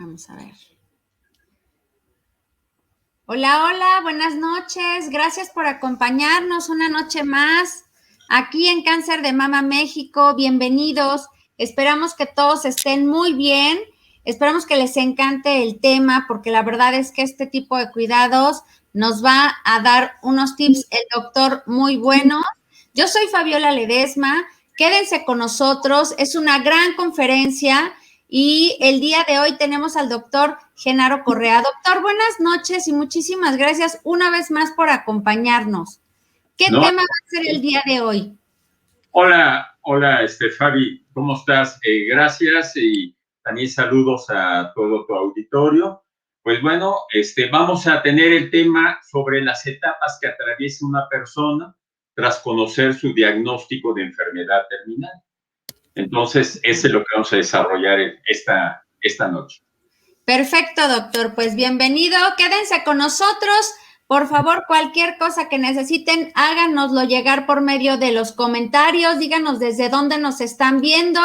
Vamos a ver. Hola, hola, buenas noches. Gracias por acompañarnos una noche más aquí en Cáncer de Mama México. Bienvenidos. Esperamos que todos estén muy bien. Esperamos que les encante el tema porque la verdad es que este tipo de cuidados nos va a dar unos tips el doctor muy buenos. Yo soy Fabiola Ledesma. Quédense con nosotros. Es una gran conferencia. Y el día de hoy tenemos al doctor Genaro Correa. Doctor, buenas noches y muchísimas gracias una vez más por acompañarnos. ¿Qué tema va a ser el día de hoy? Hola, Fabi, ¿cómo estás? Gracias y también saludos a todo tu auditorio. Pues bueno, vamos a tener el tema sobre las etapas que atraviesa una persona tras conocer su diagnóstico de enfermedad terminal. Entonces, ese es lo que vamos a desarrollar esta noche. Perfecto, doctor. Pues bienvenido. Quédense con nosotros. Por favor, cualquier cosa que necesiten, háganoslo llegar por medio de los comentarios. Díganos desde dónde nos están viendo.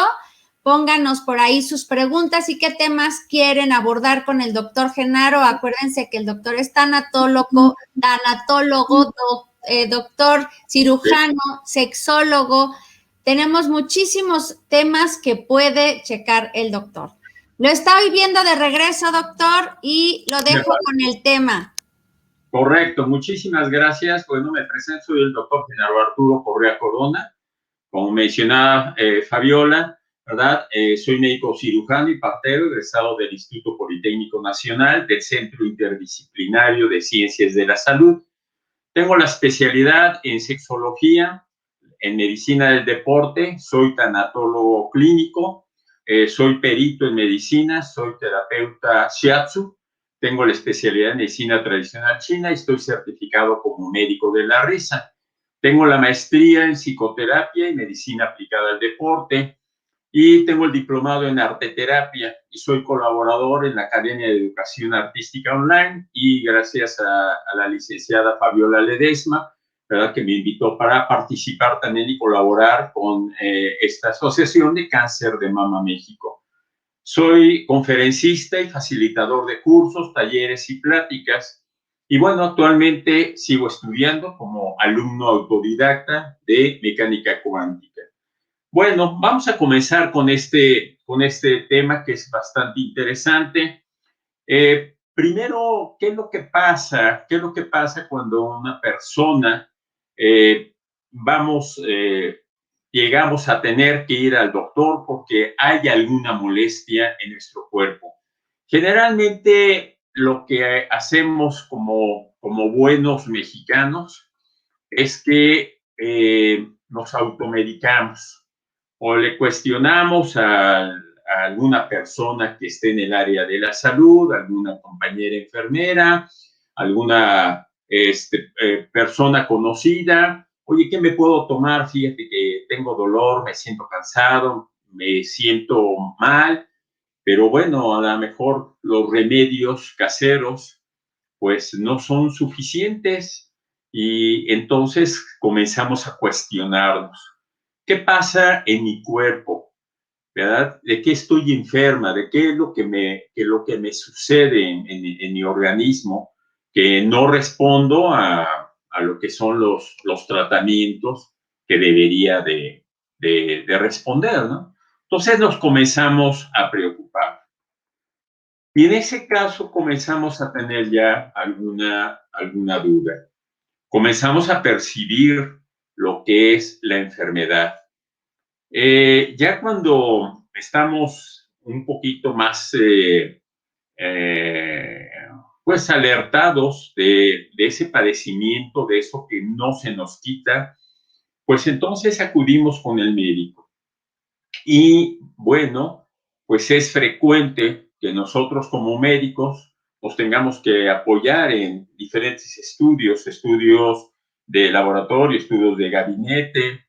Pónganos por ahí sus preguntas y qué temas quieren abordar con el doctor Genaro. Acuérdense que el doctor es tanatólogo, doctor cirujano, sexólogo. Tenemos muchísimos temas que puede checar el doctor. Lo estoy viendo de regreso, doctor, y lo dejo con el tema. Correcto, muchísimas gracias. Bueno, me presento, soy el doctor Genaro Arturo Correa Corona. Como mencionaba Fabiola, ¿verdad? Soy médico cirujano y partero, egresado del Instituto Politécnico Nacional, del Centro Interdisciplinario de Ciencias de la Salud. Tengo la especialidad en sexología, en medicina del deporte, soy tanatólogo clínico, soy perito en medicina, soy terapeuta shiatsu, tengo la especialidad en medicina tradicional china y estoy certificado como médico de la risa. Tengo la maestría en psicoterapia y medicina aplicada al deporte y tengo el diplomado en arteterapia y soy colaborador en la Academia de Educación Artística Online y gracias a la licenciada Fabiola Ledesma, ¿verdad?, que me invitó para participar también y colaborar con esta asociación de Cáncer de Mama México. Soy conferencista y facilitador de cursos, talleres y pláticas. Y bueno, actualmente sigo estudiando como alumno autodidacta de mecánica cuántica. Bueno, vamos a comenzar con este tema que es bastante interesante. Primero, ¿qué es lo que pasa? ¿Qué es lo que pasa cuando una persona llegamos a tener que ir al doctor porque hay alguna molestia en nuestro cuerpo? Generalmente lo que hacemos como buenos mexicanos es que nos automedicamos o le cuestionamos a alguna persona que esté en el área de la salud, alguna compañera enfermera, alguna persona conocida. Oye, ¿qué me puedo tomar? Fíjate que tengo dolor, me siento cansado, me siento mal, pero bueno, a lo mejor los remedios caseros pues no son suficientes y entonces comenzamos a cuestionarnos. ¿Qué pasa en mi cuerpo? ¿Verdad? ¿De qué estoy enferma? ¿De qué es lo que me sucede en mi organismo que no respondo a lo que son los tratamientos que debería de responder, ¿no? Entonces nos comenzamos a preocupar. Y en ese caso comenzamos a tener ya alguna duda. Comenzamos a percibir lo que es la enfermedad. Ya cuando estamos un poquito más pues alertados de ese padecimiento, de eso que no se nos quita, pues entonces acudimos con el médico. Y bueno, pues es frecuente que nosotros como médicos nos tengamos que apoyar en diferentes estudios de laboratorio, estudios de gabinete,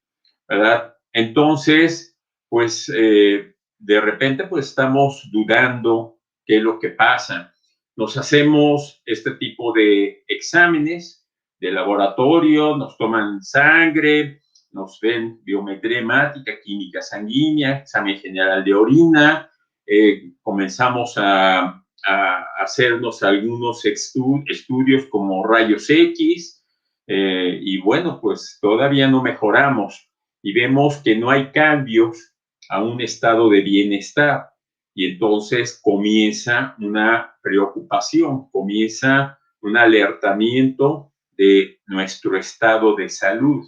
¿verdad? Entonces, pues de repente pues estamos dudando qué es lo que pasa. Nos hacemos este tipo de exámenes de laboratorio, nos toman sangre, nos ven biometría hemática, química sanguínea, examen general de orina, comenzamos a hacernos algunos estudios como rayos X, y bueno, pues todavía no mejoramos y vemos que no hay cambios a un estado de bienestar. Y entonces comienza una preocupación, comienza un alertamiento de nuestro estado de salud.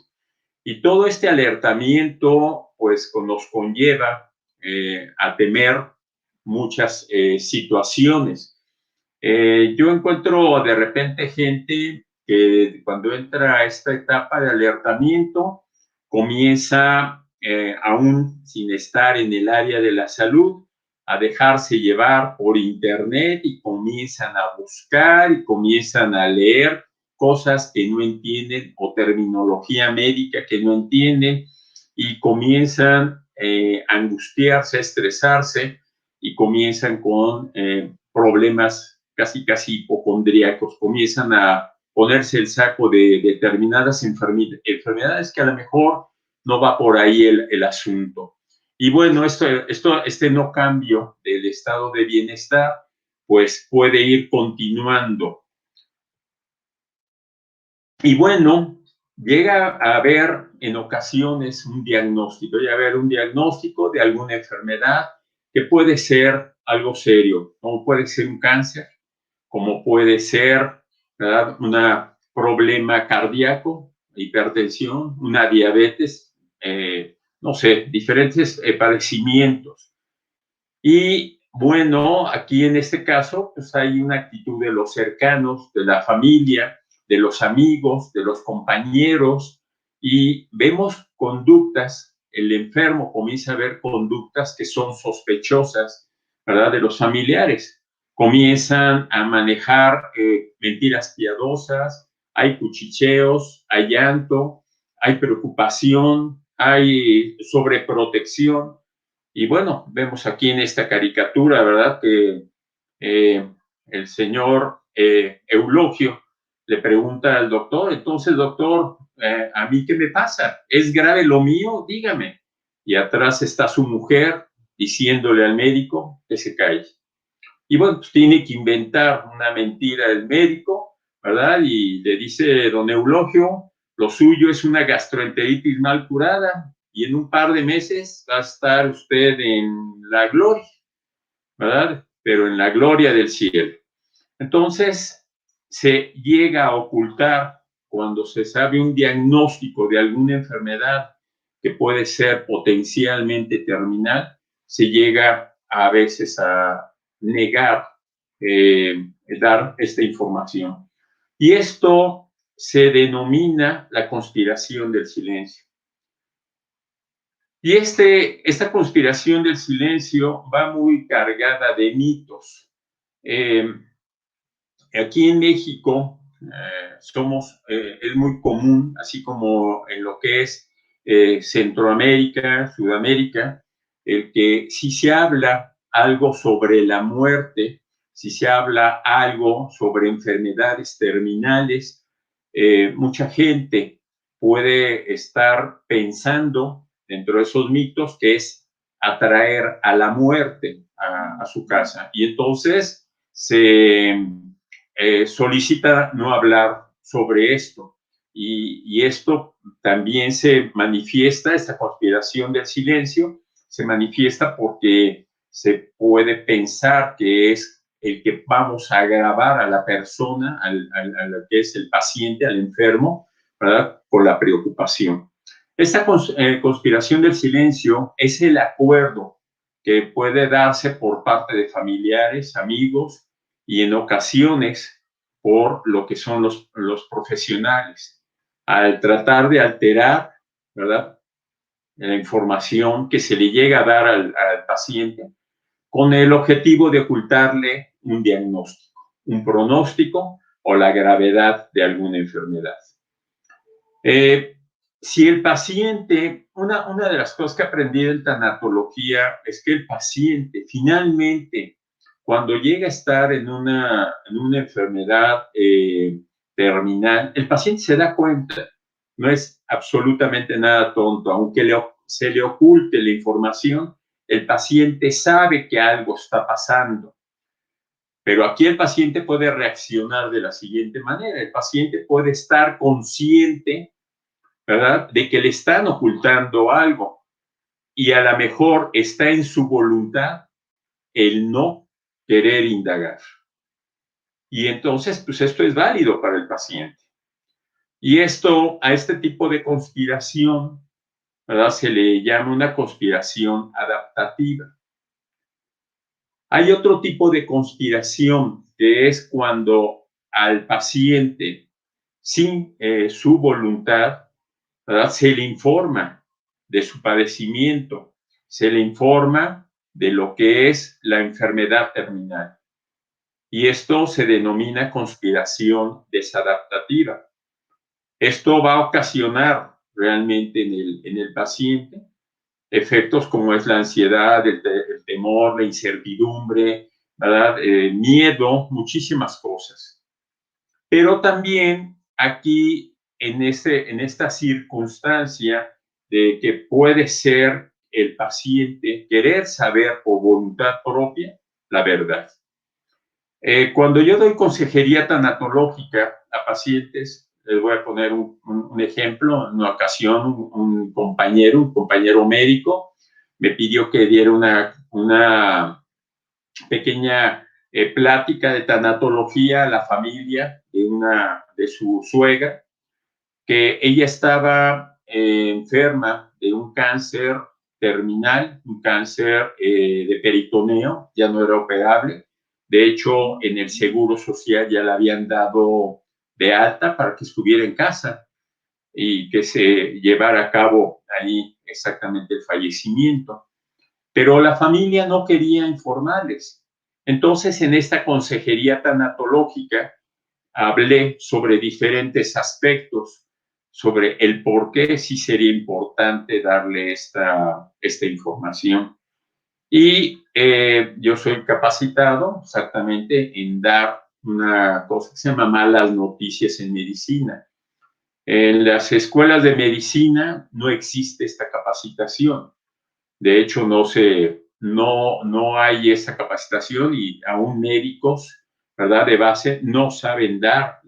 Y todo este alertamiento, pues, nos conlleva a temer muchas situaciones. Yo encuentro de repente gente que cuando entra a esta etapa de alertamiento, comienza, aún sin estar en el área de la salud, a dejarse llevar por internet y comienzan a buscar y comienzan a leer cosas que no entienden o terminología médica que no entienden y comienzan a angustiarse, a estresarse y comienzan con problemas casi hipocondríacos, comienzan a ponerse el saco de determinadas enfermedades que a lo mejor no va por ahí el asunto. Y bueno, este no cambio del estado de bienestar, pues puede ir continuando. Y bueno, llega a haber en ocasiones un diagnóstico, llega a haber un diagnóstico de alguna enfermedad que puede ser algo serio, como puede ser un cáncer, como puede ser, ¿verdad?, un problema cardíaco, hipertensión, una diabetes, no sé, diferentes padecimientos. Y bueno, aquí en este caso, pues hay una actitud de los cercanos, de la familia, de los amigos, de los compañeros, y vemos conductas, el enfermo comienza a ver conductas que son sospechosas, ¿verdad?, de los familiares. Comienzan a manejar mentiras piadosas, hay cuchicheos, hay llanto, hay preocupación, hay sobreprotección. Y bueno, vemos aquí en esta caricatura, ¿verdad?, que el señor Eulogio le pregunta al doctor, entonces, doctor, ¿a mí qué me pasa? ¿Es grave lo mío? Dígame. Y atrás está su mujer diciéndole al médico que se calle. Y bueno, pues tiene que inventar una mentira el médico, ¿verdad? Y le dice, don Eulogio, lo suyo es una gastroenteritis mal curada y en un par de meses va a estar usted en la gloria, ¿verdad? Pero en la gloria del cielo. Entonces, se llega a ocultar cuando se sabe un diagnóstico de alguna enfermedad que puede ser potencialmente terminal, se llega a veces a negar dar esta información. Y esto se denomina la conspiración del silencio. Y esta conspiración del silencio va muy cargada de mitos. Aquí en México es muy común, así como en lo que es Centroamérica, Sudamérica, el que si se habla algo sobre la muerte, si se habla algo sobre enfermedades terminales, mucha gente puede estar pensando dentro de esos mitos que es atraer a la muerte a su casa. Y entonces se solicita no hablar sobre esto. Y esto también se manifiesta, esta conspiración del silencio, se manifiesta porque se puede pensar que es el que vamos a agravar a la persona, a la que es el paciente, al enfermo, ¿verdad?, con la preocupación. Esta conspiración del silencio es el acuerdo que puede darse por parte de familiares, amigos y en ocasiones por lo que son los profesionales, al tratar de alterar, ¿verdad?, la información que se le llega a dar al paciente con el objetivo de ocultarle un diagnóstico, un pronóstico o la gravedad de alguna enfermedad. Si el paciente, una de las cosas que aprendí en tanatología es que el paciente finalmente, cuando llega a estar en una enfermedad terminal, el paciente se da cuenta, no es absolutamente nada tonto, aunque se le oculte la información, el paciente sabe que algo está pasando. Pero aquí el paciente puede reaccionar de la siguiente manera. El paciente puede estar consciente, ¿verdad?, de que le están ocultando algo y a lo mejor está en su voluntad el no querer indagar. Y entonces, pues esto es válido para el paciente. Y esto, a este tipo de conspiración, ¿verdad?, se le llama una conspiración adaptativa. Hay otro tipo de conspiración que es cuando al paciente, sin su voluntad, ¿verdad?, se le informa de su padecimiento, se le informa de lo que es la enfermedad terminal. Y esto se denomina conspiración desadaptativa. Esto va a ocasionar realmente en el paciente efectos como es la ansiedad, el temor, la incertidumbre, ¿verdad?, miedo, muchísimas cosas. Pero también aquí, en esta circunstancia de que puede ser el paciente querer saber por voluntad propia la verdad. Cuando yo doy consejería tanatológica a pacientes, les voy a poner un ejemplo. En una ocasión, un compañero médico, me pidió que diera una pequeña plática de tanatología a la familia de su suegra, que ella estaba enferma de un cáncer terminal, un cáncer de peritoneo, ya no era operable. De hecho, en el Seguro Social ya la habían dado de alta para que estuviera en casa y que se llevara a cabo ahí exactamente el fallecimiento. Pero la familia no quería informarles. Entonces, en esta consejería tanatológica, hablé sobre diferentes aspectos, sobre el por qué sí sería importante darle esta información. Y yo soy capacitado exactamente en dar una cosa que se llama malas noticias en medicina. En las escuelas de medicina no existe esta capacitación. De hecho, no hay esa capacitación y aún médicos, ¿verdad?, de base no saben dar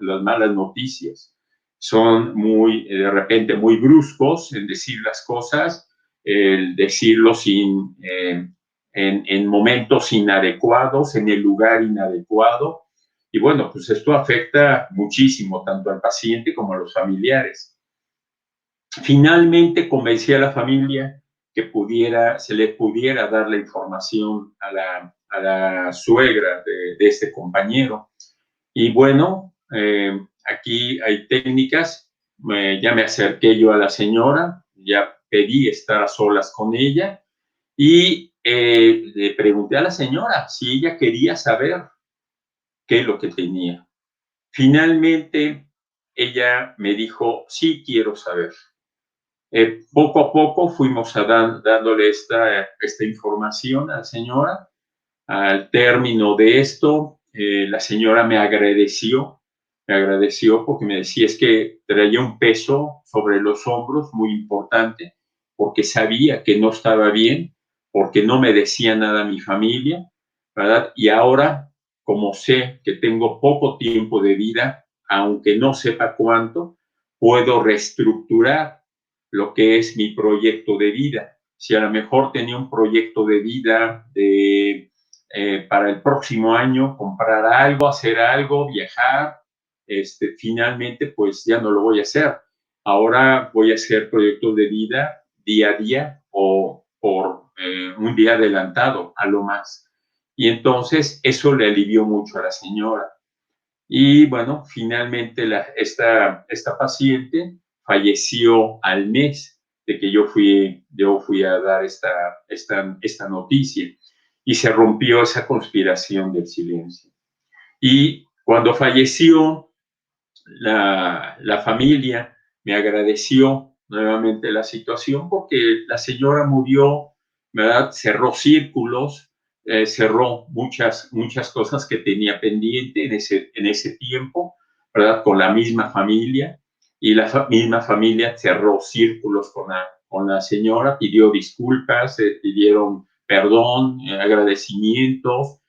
las malas noticias. Son de repente, muy bruscos en decir las cosas, el decirlo en momentos inadecuados, en el lugar inadecuado. Y bueno, pues esto afecta muchísimo tanto al paciente como a los familiares. Finalmente convencí a la familia que se le pudiera dar la información a la suegra de este compañero. Y bueno, aquí hay técnicas. Ya me acerqué yo a la señora, ya pedí estar a solas con ella y le pregunté a la señora si ella quería saber qué es lo que tenía. Finalmente, ella me dijo, sí quiero saber. Poco a poco fuimos dándole esta información a la señora. Al término de esto, la señora me agradeció porque me decía es que traía un peso sobre los hombros muy importante, porque sabía que no estaba bien, porque no me decía nada mi familia, ¿verdad? Y ahora, como sé que tengo poco tiempo de vida, aunque no sepa cuánto, puedo reestructurar lo que es mi proyecto de vida. Si a lo mejor tenía un proyecto de vida para el próximo año, comprar algo, hacer algo, viajar, finalmente pues ya no lo voy a hacer. Ahora voy a hacer proyectos de vida día a día o por un día adelantado a lo más. Y entonces eso le alivió mucho a la señora. Y bueno, finalmente esta paciente falleció al mes de que yo fui a dar esta noticia y se rompió esa conspiración del silencio. Y cuando falleció, la familia me agradeció nuevamente la situación porque la señora murió, ¿verdad? Cerró círculos, cerró muchas cosas que tenía pendiente en ese tiempo, ¿verdad? Con la misma familia, y la misma familia cerró círculos con la señora, pidió disculpas, pidieron perdón, agradecimientos,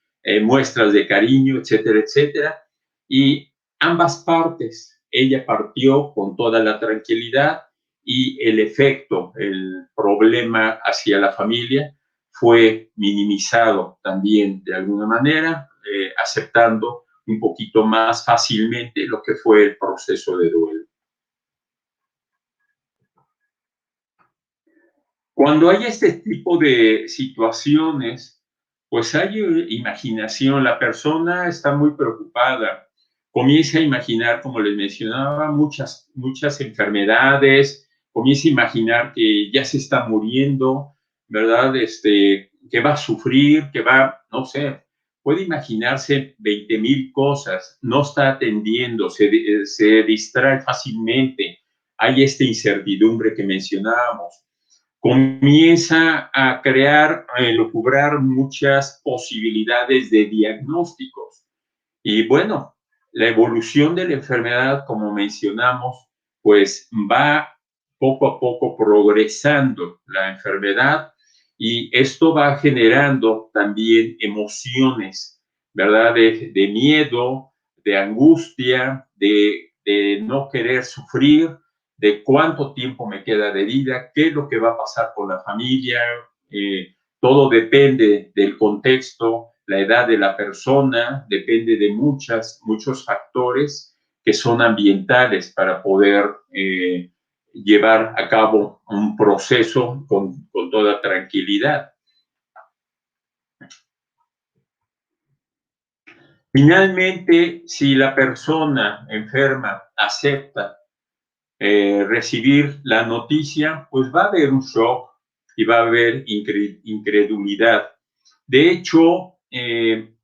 muestras de cariño, etcétera, etcétera. Y ambas partes, ella partió con toda la tranquilidad y el efecto, el problema hacia la familia fue minimizado también de alguna manera, aceptando un poquito más fácilmente lo que fue el proceso de duelo. Cuando hay este tipo de situaciones, pues hay imaginación, la persona está muy preocupada, comienza a imaginar, como les mencionaba, muchas enfermedades, comienza a imaginar que ya se está muriendo, ¿verdad? Que va a sufrir, que va, no sé, puede imaginarse 20,000 cosas, no está atendiendo, se distrae fácilmente, hay esta incertidumbre que mencionábamos, comienza a crear, a elucubrar muchas posibilidades de diagnósticos. Y bueno, la evolución de la enfermedad, como mencionamos, pues va poco a poco progresando la enfermedad y esto va generando también emociones, ¿verdad? De miedo, de angustia, de no querer sufrir, de cuánto tiempo me queda de vida, qué es lo que va a pasar con la familia. Todo depende del contexto, la edad de la persona, depende de muchos factores que son ambientales para poder llevar a cabo un proceso con toda tranquilidad. Finalmente, si la persona enferma acepta recibir la noticia, pues va a haber un shock y va a haber incredulidad. De hecho,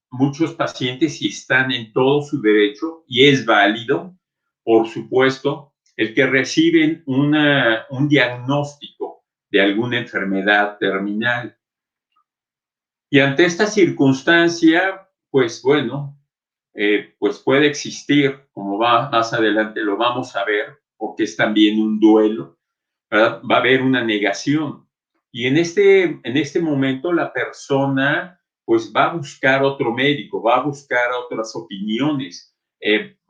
muchos pacientes sí están en todo su derecho y es válido, por supuesto, el que reciben un diagnóstico de alguna enfermedad terminal. Y ante esta circunstancia, pues bueno, pues puede existir, como más adelante lo vamos a ver, porque es también un duelo, ¿verdad? Va a haber una negación. Y en este momento la persona pues va a buscar otro médico, va a buscar otras opiniones,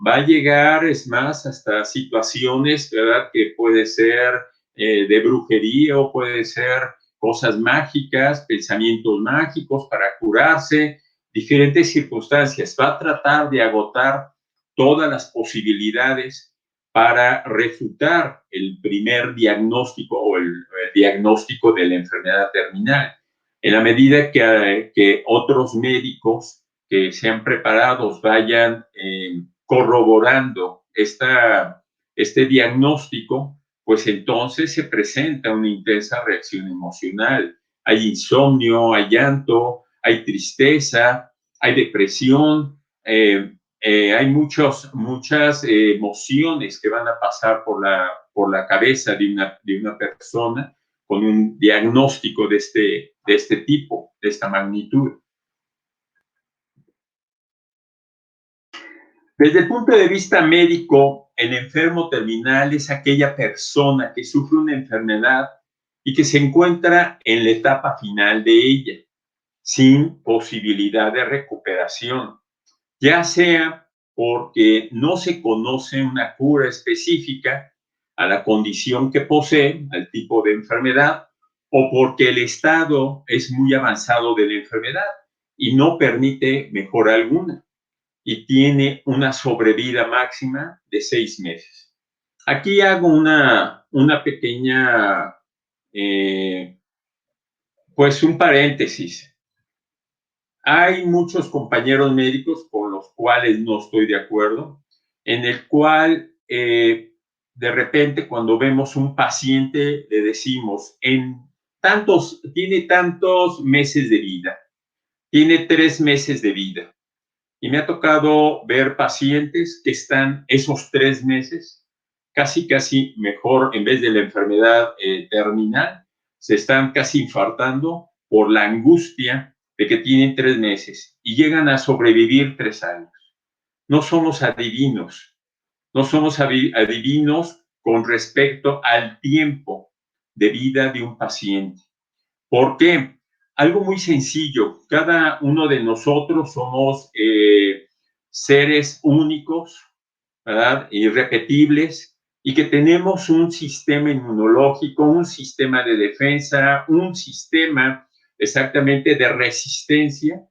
va a llegar, es más, hasta situaciones, ¿verdad? Que puede ser de brujería o puede ser cosas mágicas, pensamientos mágicos para curarse, diferentes circunstancias. Va a tratar de agotar todas las posibilidades para refutar el primer diagnóstico o el diagnóstico de la enfermedad terminal. En la medida que otros médicos que sean preparados vayan corroborando este diagnóstico, pues entonces se presenta una intensa reacción emocional. Hay insomnio, hay llanto, hay tristeza, hay depresión, hay muchas emociones que van a pasar por la cabeza de una persona con un diagnóstico de este tipo, de esta magnitud. Desde el punto de vista médico, el enfermo terminal es aquella persona que sufre una enfermedad y que se encuentra en la etapa final de ella, sin posibilidad de recuperación, ya sea porque no se conoce una cura específica a la condición que posee, al tipo de enfermedad, o porque el estado es muy avanzado de la enfermedad y no permite mejora alguna y tiene una sobrevida máxima de 6 meses. Aquí hago una pequeña, pues un paréntesis. Hay muchos compañeros médicos con los cuales no estoy de acuerdo, en el cual de repente cuando vemos un paciente le decimos, tiene tantos meses de vida, tiene 3 meses de vida. Y me ha tocado ver pacientes que están esos 3 meses casi mejor, en vez de la enfermedad terminal, se están casi infartando por la angustia de que tienen 3 meses y llegan a sobrevivir 3 años. No somos adivinos, no somos adivinos con respecto al tiempo de vida de un paciente. ¿Por qué? Algo muy sencillo. Cada uno de nosotros somos seres únicos, ¿verdad? Irrepetibles, y que tenemos un sistema inmunológico, un sistema de defensa, un sistema exactamente de resistencia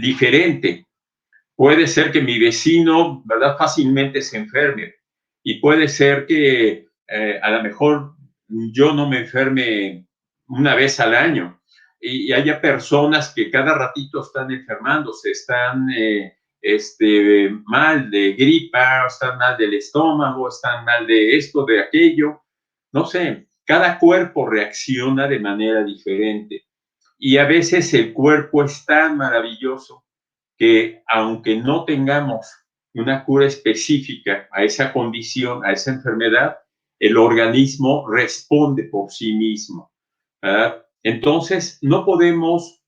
diferente. Puede ser que mi vecino, ¿verdad?, fácilmente se enferme, y puede ser que a lo mejor yo no me enferme una vez al año, y haya personas que cada ratito están enfermándose, están mal de gripa, están mal del estómago, están mal de esto, de aquello, no sé, cada cuerpo reacciona de manera diferente, y a veces el cuerpo es tan maravilloso que aunque no tengamos una cura específica a esa condición, a esa enfermedad, el organismo responde por sí mismo, ¿verdad? Entonces, no podemos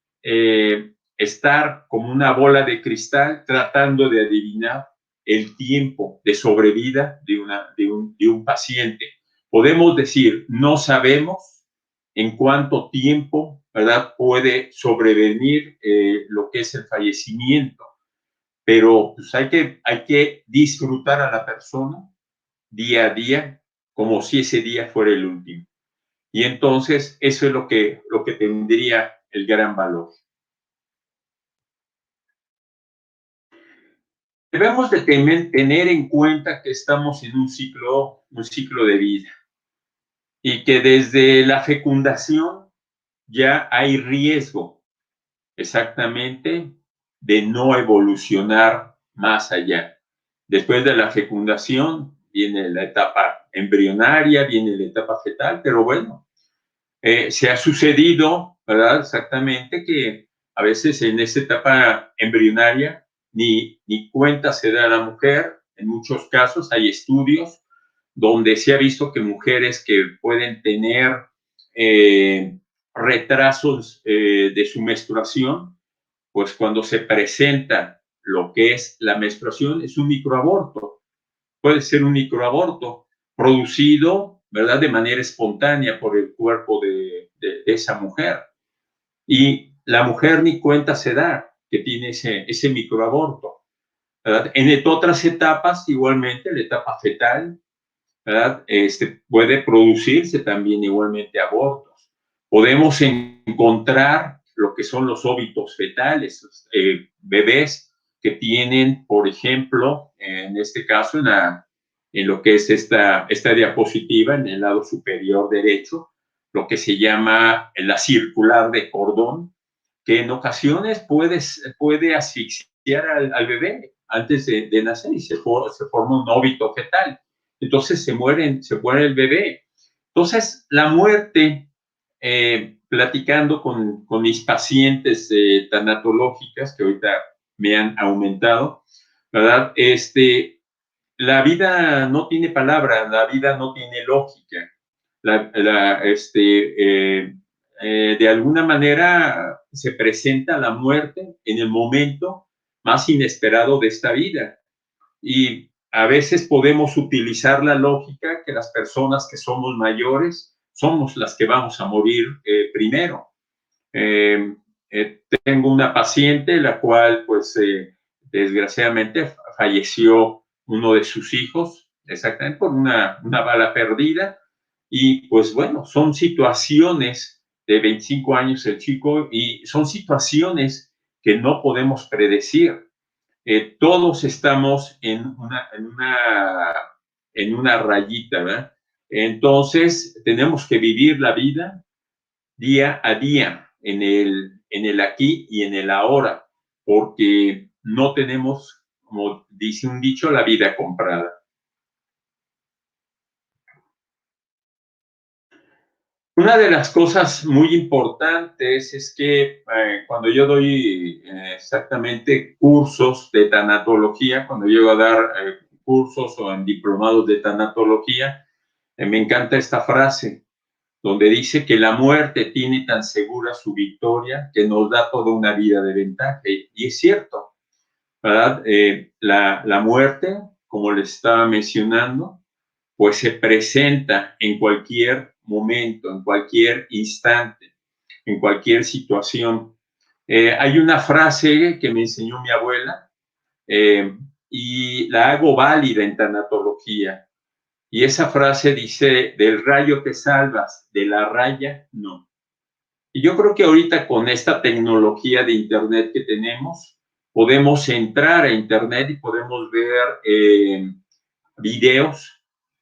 estar como una bola de cristal tratando de adivinar el tiempo de sobrevida de un paciente. Podemos decir, no sabemos en cuánto tiempo, ¿verdad?, puede sobrevenir lo que es el fallecimiento, pero pues hay que disfrutar a la persona día a día como si ese día fuera el último. Y entonces eso es lo que tendría el gran valor. Debemos de tener en cuenta que estamos en un ciclo de vida, y que desde la fecundación ya hay riesgo exactamente de no evolucionar más allá. Después de la fecundación viene la etapa embrionaria, viene la etapa fetal, pero bueno, se ha sucedido, ¿verdad? Exactamente, que a veces en esa etapa embrionaria ni cuenta se da a la mujer. En muchos casos hay estudios donde se ha visto que mujeres que pueden tener retrasos de su menstruación, pues cuando se presenta lo que es la menstruación, es un microaborto. Puede ser un microaborto producido, ¿verdad?, de manera espontánea por el cuerpo de esa mujer. Y la mujer ni cuenta se da que tiene ese microaborto, ¿verdad? En otras etapas, igualmente, la etapa fetal, ¿verdad?, puede producirse también igualmente abortos. Podemos encontrar lo que son los óbitos fetales, bebés que tienen, por ejemplo, en este caso, en lo que es esta diapositiva, en el lado superior derecho, lo que se llama la circular de cordón, que en ocasiones puede asfixiar al bebé antes de nacer, y se forma un óbito fetal. Entonces se muere el bebé. Entonces, la muerte, platicando con mis pacientes tanatológicas, que ahorita me han aumentado, ¿verdad? La vida no tiene palabra, la vida no tiene lógica. De alguna manera se presenta la muerte en el momento más inesperado de esta vida. Y a veces podemos utilizar la lógica que las personas que somos mayores somos las que vamos a morir primero. Tengo una paciente la cual, pues, desgraciadamente falleció uno de sus hijos, exactamente por una bala perdida. Y pues bueno, son situaciones de 25 años el chico, y son situaciones que no podemos predecir. Todos estamos en una rayita, ¿verdad? Entonces, tenemos que vivir la vida día a día, en el aquí y en el ahora, porque no tenemos, como dice un dicho, la vida comprada. Una de las cosas muy importantes es que cuando yo doy exactamente cursos de tanatología, cuando llego a dar cursos o en diplomados de tanatología, me encanta esta frase donde dice que la muerte tiene tan segura su victoria que nos da toda una vida de ventaja. Y es cierto, ¿verdad? La muerte, como les estaba mencionando, pues se presenta en cualquier momento, en cualquier instante, en cualquier situación. Hay una frase que me enseñó mi abuela y la hago válida en tanatología. Y esa frase dice, del rayo te salvas, de la raya no. Y yo creo que ahorita con esta tecnología de Internet que tenemos, podemos entrar a Internet y podemos ver videos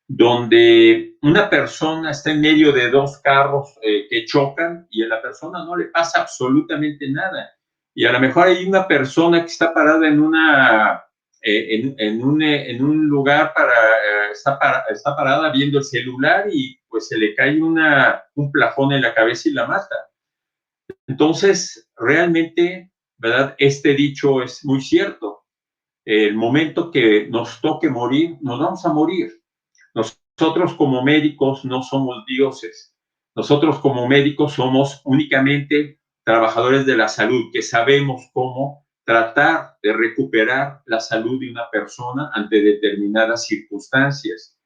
donde una persona está en medio de dos carros que chocan y a la persona no le pasa absolutamente nada. Y a lo mejor hay una persona que está parada en en un lugar está parada viendo el celular y pues se le cae un plafón en la cabeza y la mata. Entonces, realmente, ¿verdad? Este dicho es muy cierto. El momento que nos toque morir, nos vamos a morir. Nosotros como médicos no somos dioses. Nosotros como médicos somos únicamente trabajadores de la salud que sabemos cómo tratar de recuperar la salud de una persona ante determinadas circunstancias.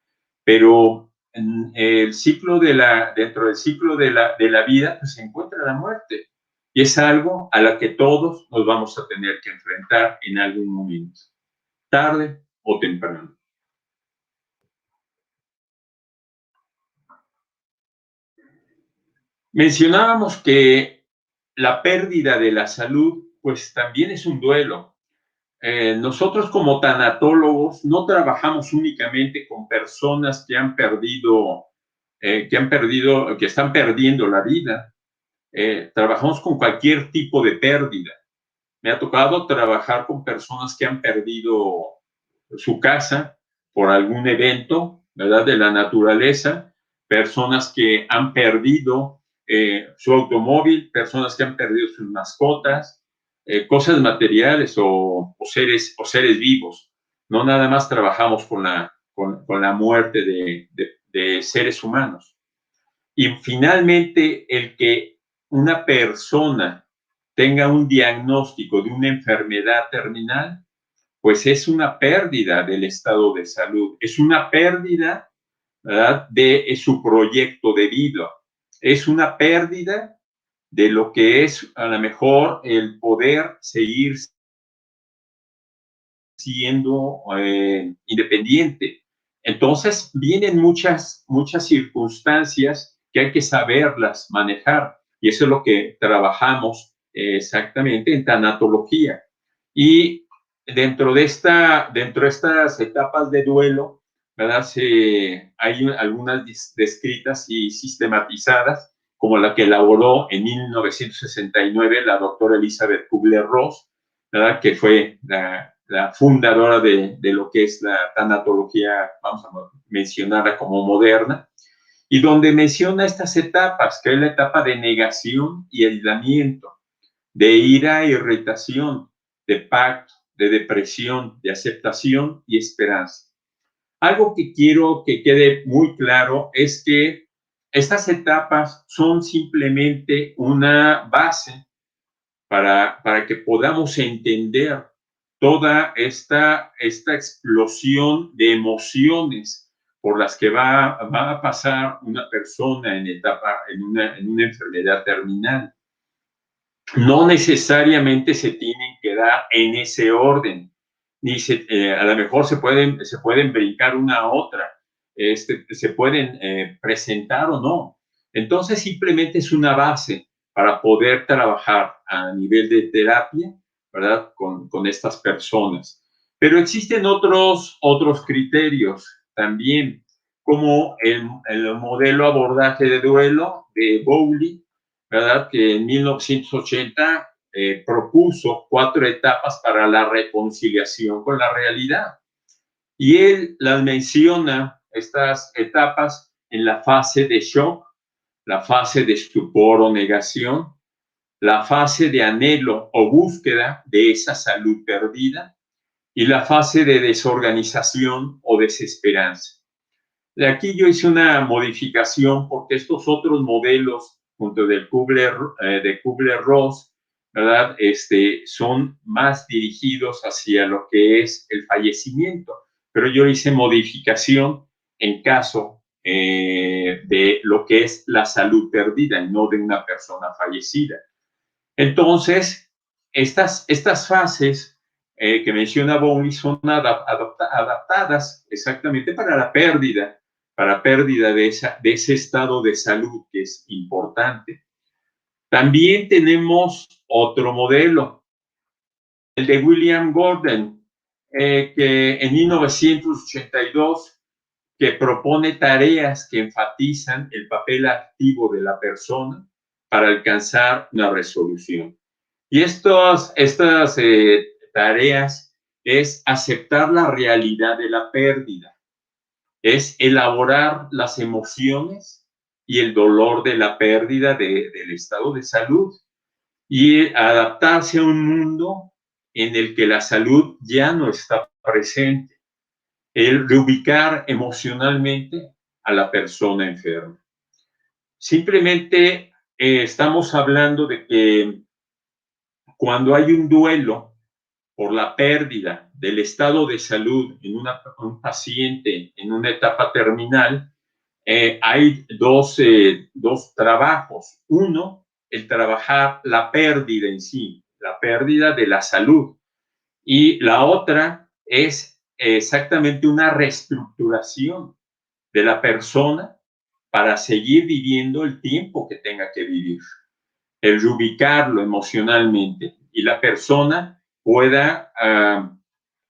Pero en el ciclo dentro del ciclo de la vida pues, se encuentra la muerte. Y es algo a la que todos nos vamos a tener que enfrentar en algún momento, tarde o temprano. Mencionábamos que la pérdida de la salud, pues también es un duelo. Nosotros como tanatólogos no trabajamos únicamente con personas que han perdido, que están perdiendo la vida. Trabajamos con cualquier tipo de pérdida. Me ha tocado trabajar con personas que han perdido su casa por algún evento, ¿verdad? De la naturaleza, personas que han perdido su automóvil, personas que han perdido sus mascotas, cosas materiales o seres vivos. No nada más trabajamos con la muerte de seres humanos. Y finalmente, el que una persona tenga un diagnóstico de una enfermedad terminal, pues es una pérdida del estado de salud, es una pérdida, ¿verdad?, de su proyecto de vida, es una pérdida de lo que es a lo mejor el poder seguir siendo independiente. Entonces vienen muchas circunstancias que hay que saberlas manejar y eso es lo que trabajamos exactamente en tanatología. Y dentro de estas etapas de duelo, ¿verdad? Hay algunas descritas y sistematizadas, como la que elaboró en 1969 la doctora Elizabeth Kubler-Ross, ¿verdad? Que fue la fundadora de lo que es la tanatología, vamos a mencionarla como moderna, y donde menciona estas etapas, que es la etapa de negación y aislamiento, de ira e irritación, de pacto, de depresión, de aceptación y esperanza. Algo que quiero que quede muy claro es que estas etapas son simplemente una base para que podamos entender toda esta explosión de emociones por las que va a pasar una persona en una enfermedad terminal. No necesariamente se tienen que dar en ese orden, ni a lo mejor se pueden brincar una a otra, se pueden presentar o no. Entonces simplemente es una base para poder trabajar a nivel de terapia, ¿verdad? Con estas personas. Pero existen otros criterios también, como el modelo abordaje de duelo de Bowley, ¿verdad? Que en 1980 propuso 4 etapas para la reconciliación con la realidad. Y él las menciona, estas etapas, en la fase de shock, la fase de estupor o negación, la fase de anhelo o búsqueda de esa salud perdida y la fase de desorganización o desesperanza. De aquí yo hice una modificación porque estos otros modelos, junto de Kubler-Ross, ¿verdad? Son más dirigidos hacia lo que es el fallecimiento. Pero yo hice modificación en caso de lo que es la salud perdida y no de una persona fallecida. Entonces, estas fases que menciona Bowlby son adaptadas exactamente para pérdida de ese estado de salud que es importante. También tenemos otro modelo, el de William Gordon, que en 1982 que propone tareas que enfatizan el papel activo de la persona para alcanzar una resolución. Y estas tareas es aceptar la realidad de la pérdida, es elaborar las emociones y el dolor de la pérdida del estado de salud y adaptarse a un mundo en el que la salud ya no está presente, el reubicar emocionalmente a la persona enferma. Simplemente estamos hablando de que cuando hay un duelo por la pérdida del estado de salud en un paciente en una etapa terminal, hay dos trabajos. Uno, el trabajar la pérdida en sí, la pérdida de la salud. Y la otra es exactamente una reestructuración de la persona para seguir viviendo el tiempo que tenga que vivir, el reubicarlo emocionalmente y la persona pueda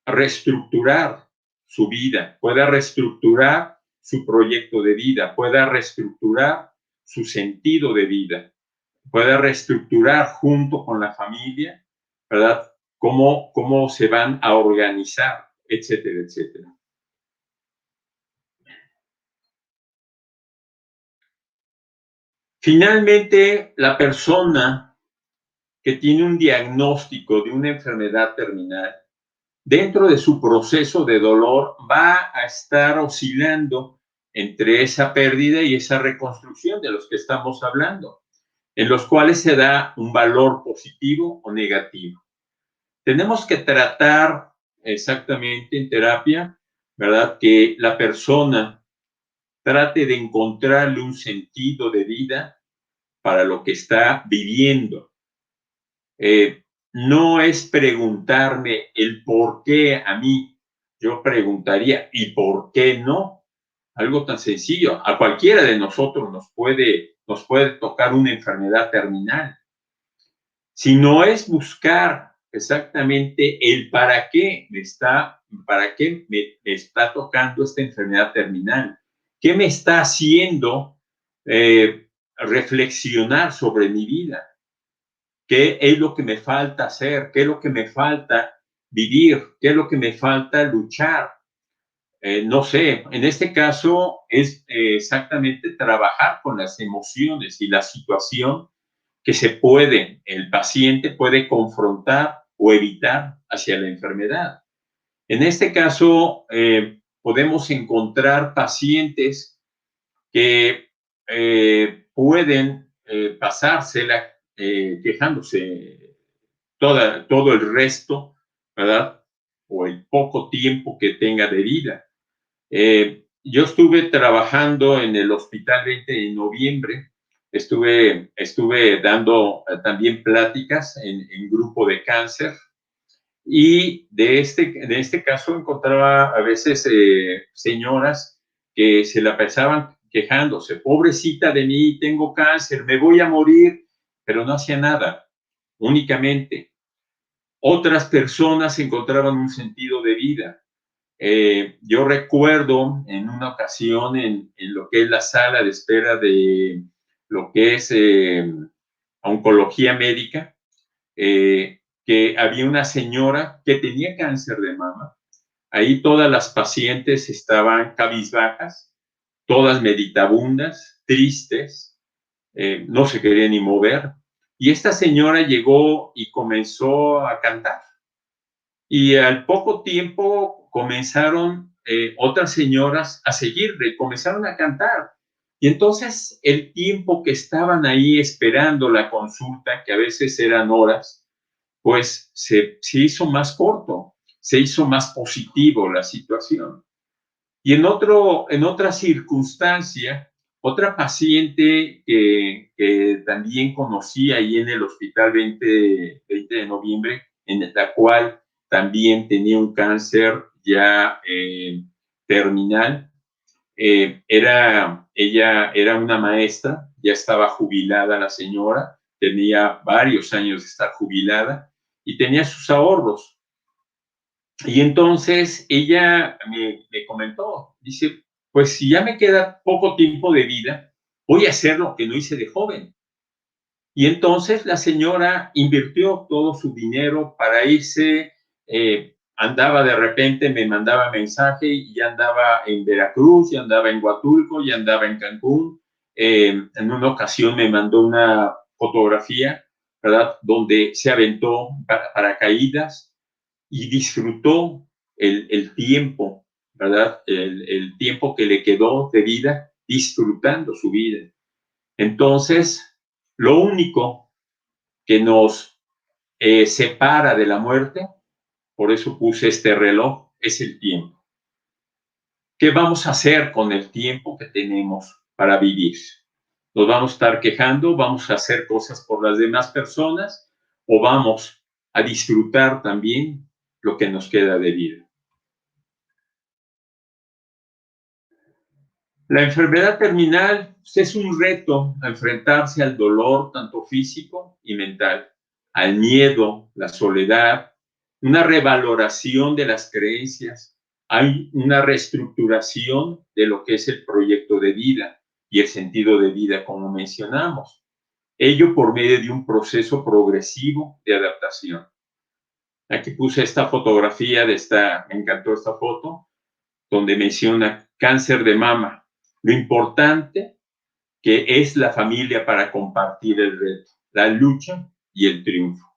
reestructurar su vida, pueda reestructurar su proyecto de vida, pueda reestructurar su sentido de vida, pueda reestructurar junto con la familia, ¿verdad? Cómo se van a organizar, etcétera, etcétera. Finalmente, la persona que tiene un diagnóstico de una enfermedad terminal, dentro de su proceso de dolor va a estar oscilando entre esa pérdida y esa reconstrucción de los que estamos hablando, en los cuales se da un valor positivo o negativo. Tenemos que tratar exactamente en terapia, ¿verdad? Que la persona trate de encontrarle un sentido de vida para lo que está viviendo. No es preguntarme el por qué a mí, yo preguntaría, ¿y por qué no? Algo tan sencillo, a cualquiera de nosotros nos puede tocar una enfermedad terminal. Si no es buscar exactamente el para qué me está tocando esta enfermedad terminal, qué me está haciendo reflexionar sobre mi vida, qué es lo que me falta hacer, qué es lo que me falta vivir, qué es lo que me falta luchar. No sé, en este caso es exactamente trabajar con las emociones y la situación que el paciente puede confrontar o evitar hacia la enfermedad. En este caso, podemos encontrar pacientes que pueden pasársela quejándose todo el resto, ¿verdad? O el poco tiempo que tenga de vida. Yo estuve trabajando en el Hospital 20 de Noviembre, estuve dando también pláticas en grupo de cáncer y de este caso encontraba a veces señoras que se la pasaban quejándose, pobrecita de mí, tengo cáncer, me voy a morir, pero no hacía nada, únicamente. Otras personas encontraban un sentido de vida. Yo recuerdo en una ocasión en lo que es la sala de espera de lo que es oncología médica, que había una señora que tenía cáncer de mama. Ahí todas las pacientes estaban cabizbajas, todas meditabundas, tristes, no se querían ni mover. Y esta señora llegó y comenzó a cantar. Y al poco tiempo comenzaron otras señoras a seguirle, comenzaron a cantar. Y entonces el tiempo que estaban ahí esperando la consulta, que a veces eran horas, pues se hizo más corto, se hizo más positivo la situación. Y en otra circunstancia, otra paciente que también conocí ahí en el hospital 20 de noviembre, en la cual también tenía un cáncer ya terminal. Ella era una maestra, ya estaba jubilada la señora, tenía varios años de estar jubilada y tenía sus ahorros. Y entonces ella me comentó, dice, pues si ya me queda poco tiempo de vida, voy a hacer lo que no hice de joven. Y entonces la señora invirtió todo su dinero para irse, andaba de repente, me mandaba mensaje y ya andaba en Veracruz, ya andaba en Huatulco, ya andaba en Cancún. En una ocasión me mandó una fotografía, ¿verdad? Donde se aventó paracaídas y disfrutó el tiempo, ¿verdad? El tiempo que le quedó de vida, disfrutando su vida. Entonces, lo único que nos separa de la muerte, por eso puse este reloj, es el tiempo. ¿Qué vamos a hacer con el tiempo que tenemos para vivir? ¿Nos vamos a estar quejando? ¿Vamos a hacer cosas por las demás personas? ¿O vamos a disfrutar también lo que nos queda de vida? La enfermedad terminal es un reto a enfrentarse al dolor tanto físico y mental, al miedo, la soledad, una revaloración de las creencias, hay una reestructuración de lo que es el proyecto de vida y el sentido de vida, como mencionamos. Ello por medio de un proceso progresivo de adaptación. Aquí puse esta fotografía me encantó esta foto, donde menciona cáncer de mama. Lo importante que es la familia para compartir el reto, la lucha y el triunfo.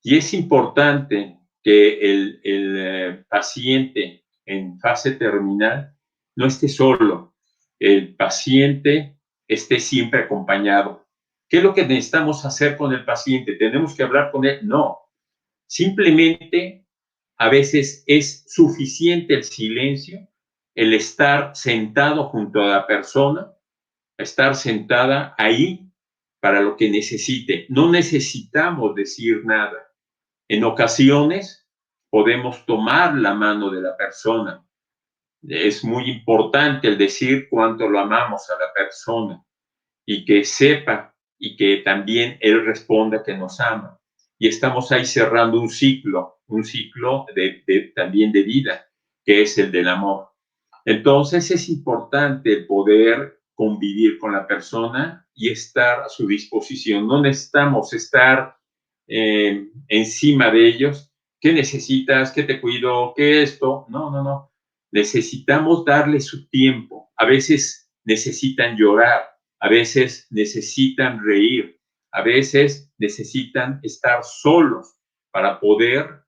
Y es importante que el paciente en fase terminal no esté solo, el paciente esté siempre acompañado. ¿Qué es lo que necesitamos hacer con el paciente? ¿Tenemos que hablar con él? No. Simplemente a veces es suficiente el silencio, el estar sentado junto a la persona, estar sentada ahí para lo que necesite. No necesitamos decir nada. En ocasiones podemos tomar la mano de la persona. Es muy importante el decir cuánto lo amamos a la persona y que sepa y que también él responda que nos ama. Y estamos ahí cerrando un ciclo también de vida, que es el del amor. Entonces es importante poder convivir con la persona y estar a su disposición. No necesitamos estar encima de ellos. ¿Qué necesitas? ¿Qué te cuido? ¿Qué esto? No, no, no. Necesitamos darle su tiempo. A veces necesitan llorar, a veces necesitan reír, a veces necesitan estar solos para poder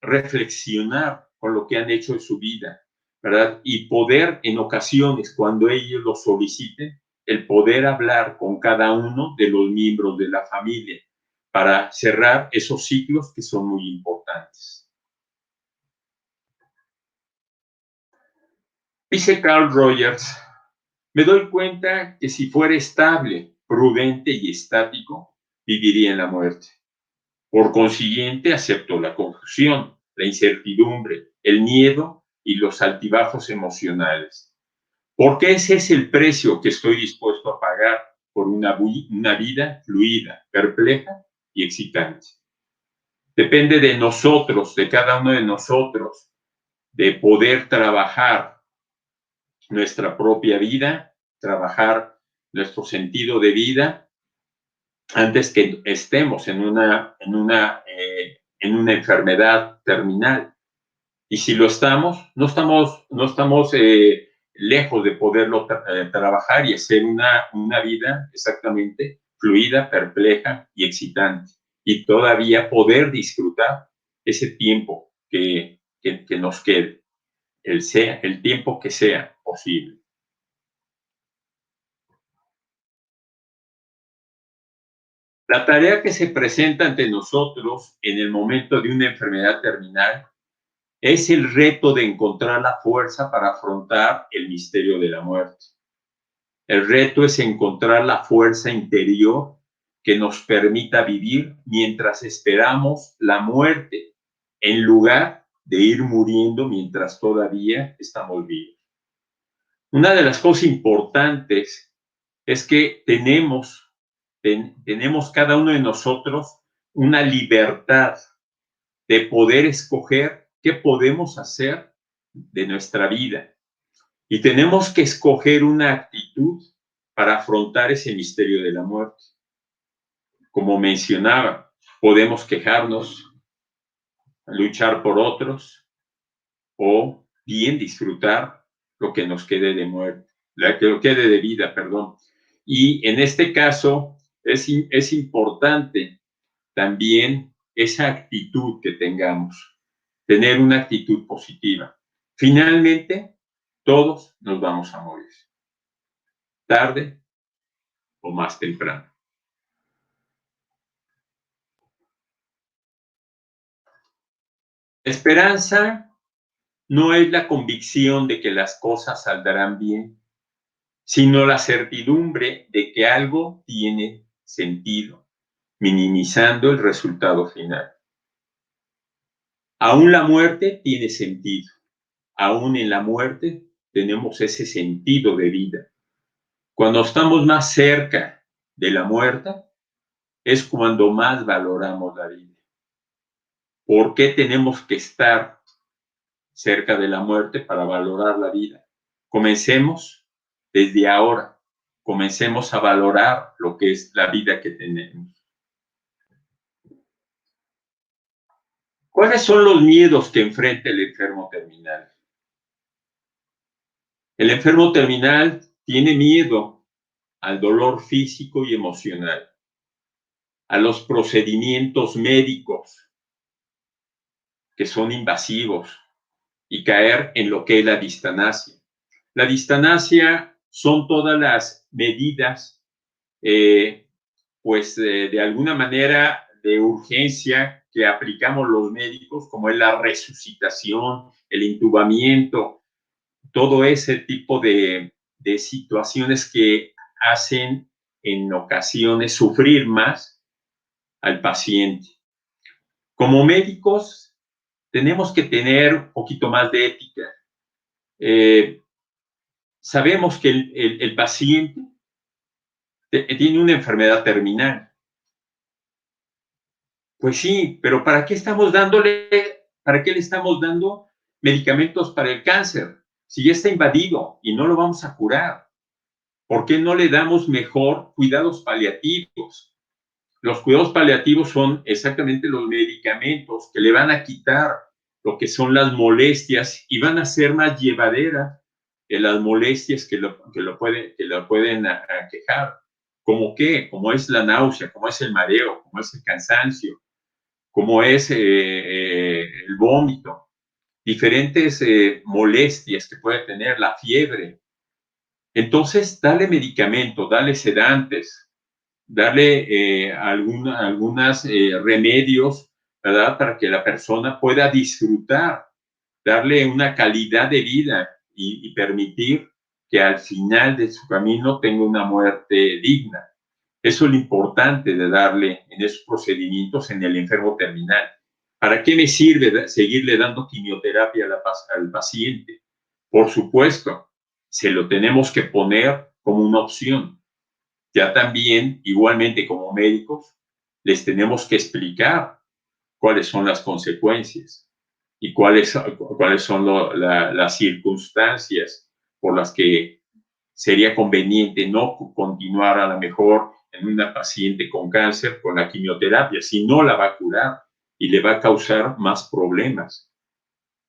reflexionar con lo que han hecho en su vida, ¿verdad? Y poder en ocasiones, cuando ellos lo soliciten, el poder hablar con cada uno de los miembros de la familia para cerrar esos ciclos que son muy importantes. Dice Carl Rogers, me doy cuenta que si fuera estable, prudente y estático, viviría en la muerte. Por consiguiente, acepto la confusión, la incertidumbre, el miedo y los altibajos emocionales. Porque ese es el precio que estoy dispuesto a pagar por una vida fluida, perpleja y excitante. Depende de nosotros, de cada uno de nosotros, de poder trabajar nuestra propia vida, trabajar nuestro sentido de vida antes que estemos en una enfermedad terminal. Y si lo estamos, no estamos lejos de poderlo trabajar y hacer una vida exactamente fluida, perpleja y excitante. Y todavía poder disfrutar ese tiempo que nos quede, el tiempo que sea posible. La tarea que se presenta ante nosotros en el momento de una enfermedad terminal Es el reto de encontrar la fuerza para afrontar el misterio de la muerte. El reto es encontrar la fuerza interior que nos permita vivir mientras esperamos la muerte, en lugar de ir muriendo mientras todavía estamos vivos. Una de las cosas importantes es que tenemos cada uno de nosotros una libertad de poder escoger qué podemos hacer de nuestra vida. Y tenemos que escoger una actitud para afrontar ese misterio de la muerte. Como mencionaba, podemos quejarnos, luchar por otros o bien disfrutar lo que nos quede de muerte, lo que nos quede de vida, perdón. Y en este caso es importante también esa actitud que tengamos, tener una actitud positiva. Finalmente, todos nos vamos a morir, tarde o más temprano. Esperanza no es la convicción de que las cosas saldrán bien, sino la certidumbre de que algo tiene sentido, minimizando el resultado final. Aún la muerte tiene sentido. Aún en la muerte tenemos ese sentido de vida. Cuando estamos más cerca de la muerte, es cuando más valoramos la vida. ¿Por qué tenemos que estar cerca de la muerte para valorar la vida? Comencemos desde ahora. Comencemos a valorar lo que es la vida que tenemos. ¿Cuáles son los miedos que enfrenta el enfermo terminal? El enfermo terminal tiene miedo al dolor físico y emocional, a los procedimientos médicos que son invasivos y caer en lo que es la distanasia. La distanasia son todas las medidas, de alguna manera de urgencia que aplicamos los médicos, como es la resucitación, el intubamiento, todo ese tipo de situaciones que hacen en ocasiones sufrir más al paciente. Como médicos, tenemos que tener un poquito más de ética. Sabemos que el paciente tiene una enfermedad terminal. Pues sí, pero ¿para qué le estamos dando medicamentos para el cáncer? Si ya está invadido y no lo vamos a curar, ¿por qué no le damos mejor cuidados paliativos? Los cuidados paliativos son exactamente los medicamentos que le van a quitar lo que son las molestias y van a ser más llevaderas de las molestias que lo pueden aquejar. ¿Cómo qué? Como es la náusea, como es el mareo, como es el cansancio, como es el vómito, diferentes molestias que puede tener, la fiebre. Entonces, dale medicamento, dale sedantes, darle algunos remedios, ¿verdad? Para que la persona pueda disfrutar, darle una calidad de vida y permitir que al final de su camino tenga una muerte digna. Eso es lo importante de darle en esos procedimientos en el enfermo terminal. ¿Para qué me sirve seguirle dando quimioterapia al paciente? Por supuesto, se lo tenemos que poner como una opción. Ya también, igualmente como médicos, les tenemos que explicar cuáles son las consecuencias y cuáles son las circunstancias por las que sería conveniente no continuar a lo mejor en una paciente con cáncer con la quimioterapia, si no la va a curar y le va a causar más problemas.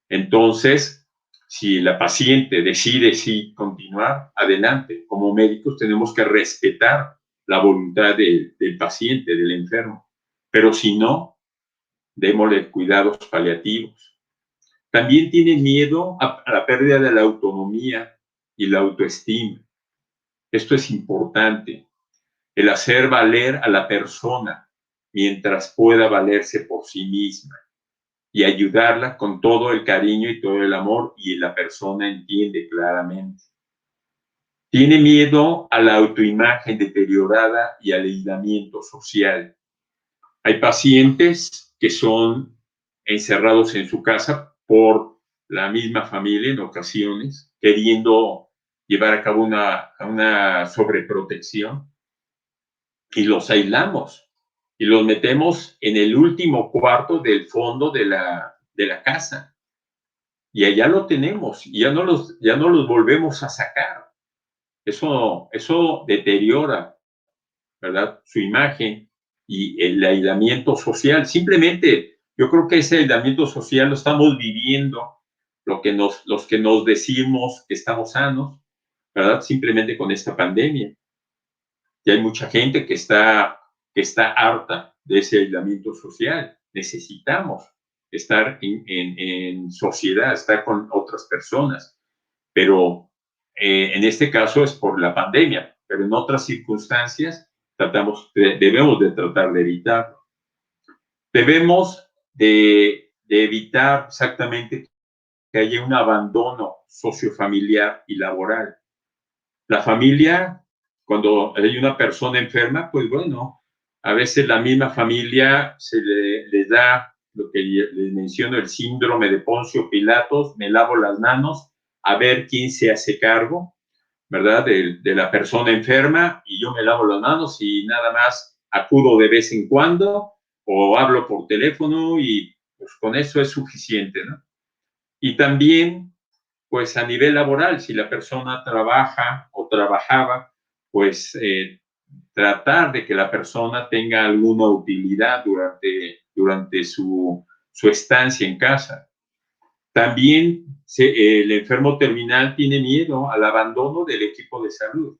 Entonces, si la paciente decide sí continuar, adelante. Como médicos tenemos que respetar la voluntad del paciente, del enfermo. Pero si no, démosle cuidados paliativos. También tienen miedo a la pérdida de la autonomía y la autoestima. Esto es importante. El hacer valer a la persona mientras pueda valerse por sí misma. y ayudarla con todo el cariño y todo el amor, y la persona entiende claramente. Tiene miedo a la autoimagen deteriorada y al aislamiento social. Hay pacientes que son encerrados en su casa por la misma familia en ocasiones, queriendo llevar a cabo una sobreprotección, y los aislamos y los metemos en el último cuarto del fondo de la casa. Y allá lo tenemos y ya no los volvemos a sacar. Eso deteriora, ¿verdad?, su imagen y el aislamiento social. Simplemente, yo creo que ese aislamiento social lo estamos viviendo los que nos decimos que estamos sanos, ¿verdad?, simplemente con esta pandemia. Y hay mucha gente que está harta de ese aislamiento social. Necesitamos estar en sociedad, estar con otras personas, pero en este caso es por la pandemia, pero en otras circunstancias debemos de tratar de evitarlo. Debemos de evitar exactamente que haya un abandono sociofamiliar y laboral. La familia, cuando hay una persona enferma, pues bueno, a veces la misma familia le da lo que les menciono, el síndrome de Poncio Pilatos: me lavo las manos a ver quién se hace cargo, ¿verdad?, de la persona enferma, y yo me lavo las manos y nada más acudo de vez en cuando o hablo por teléfono y pues con eso es suficiente, ¿no? Y también, pues a nivel laboral, si la persona trabaja o trabajaba, pues tratar de que la persona tenga alguna utilidad durante su estancia en casa. También el enfermo terminal tiene miedo al abandono del equipo de salud.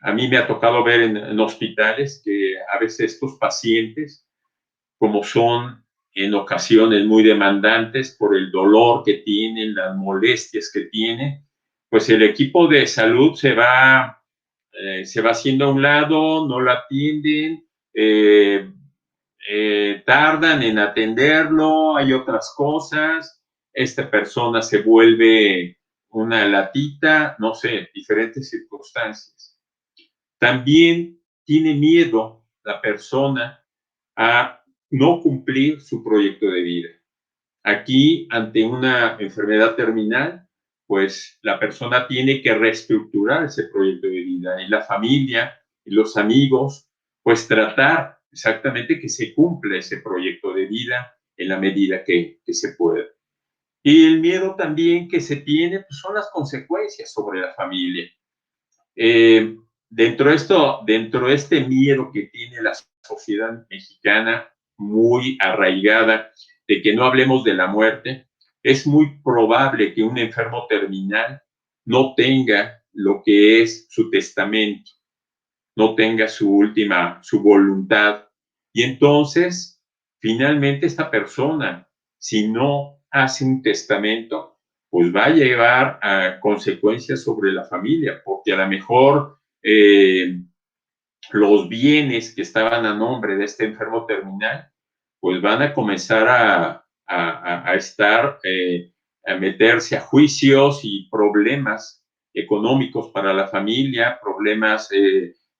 A mí me ha tocado ver en hospitales que a veces estos pacientes, como son en ocasiones muy demandantes por el dolor que tienen, las molestias que tienen, pues el equipo de salud se va haciendo a un lado, no lo atienden, tardan en atenderlo, hay otras cosas, esta persona se vuelve una latita, no sé, diferentes circunstancias. También tiene miedo la persona a no cumplir su proyecto de vida. Aquí, ante una enfermedad terminal, pues la persona tiene que reestructurar ese proyecto de vida, y la familia y los amigos, pues tratar exactamente que se cumpla ese proyecto de vida en la medida que se pueda. Y el miedo también que se tiene, pues son las consecuencias sobre la familia. Dentro de este miedo que tiene la sociedad mexicana, muy arraigada, de que no hablemos de la muerte, es muy probable que un enfermo terminal no tenga lo que es su testamento, no tenga su voluntad. Y entonces, finalmente, esta persona, si no hace un testamento, pues va a llevar a consecuencias sobre la familia, porque a lo mejor los bienes que estaban a nombre de este enfermo terminal, pues van a comenzar a estar, a meterse a juicios y problemas económicos para la familia, problemas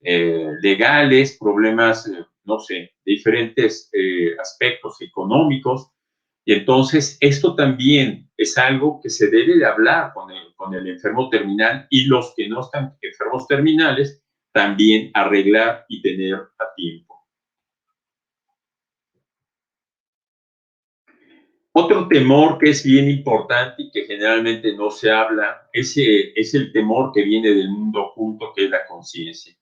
legales, problemas, no sé, diferentes aspectos económicos. Y entonces esto también es algo que se debe de hablar con el enfermo terminal, y los que no están enfermos terminales también arreglar y tener a tiempo. Otro temor que es bien importante y que generalmente no se habla es el temor que viene del mundo oculto, que es la conciencia.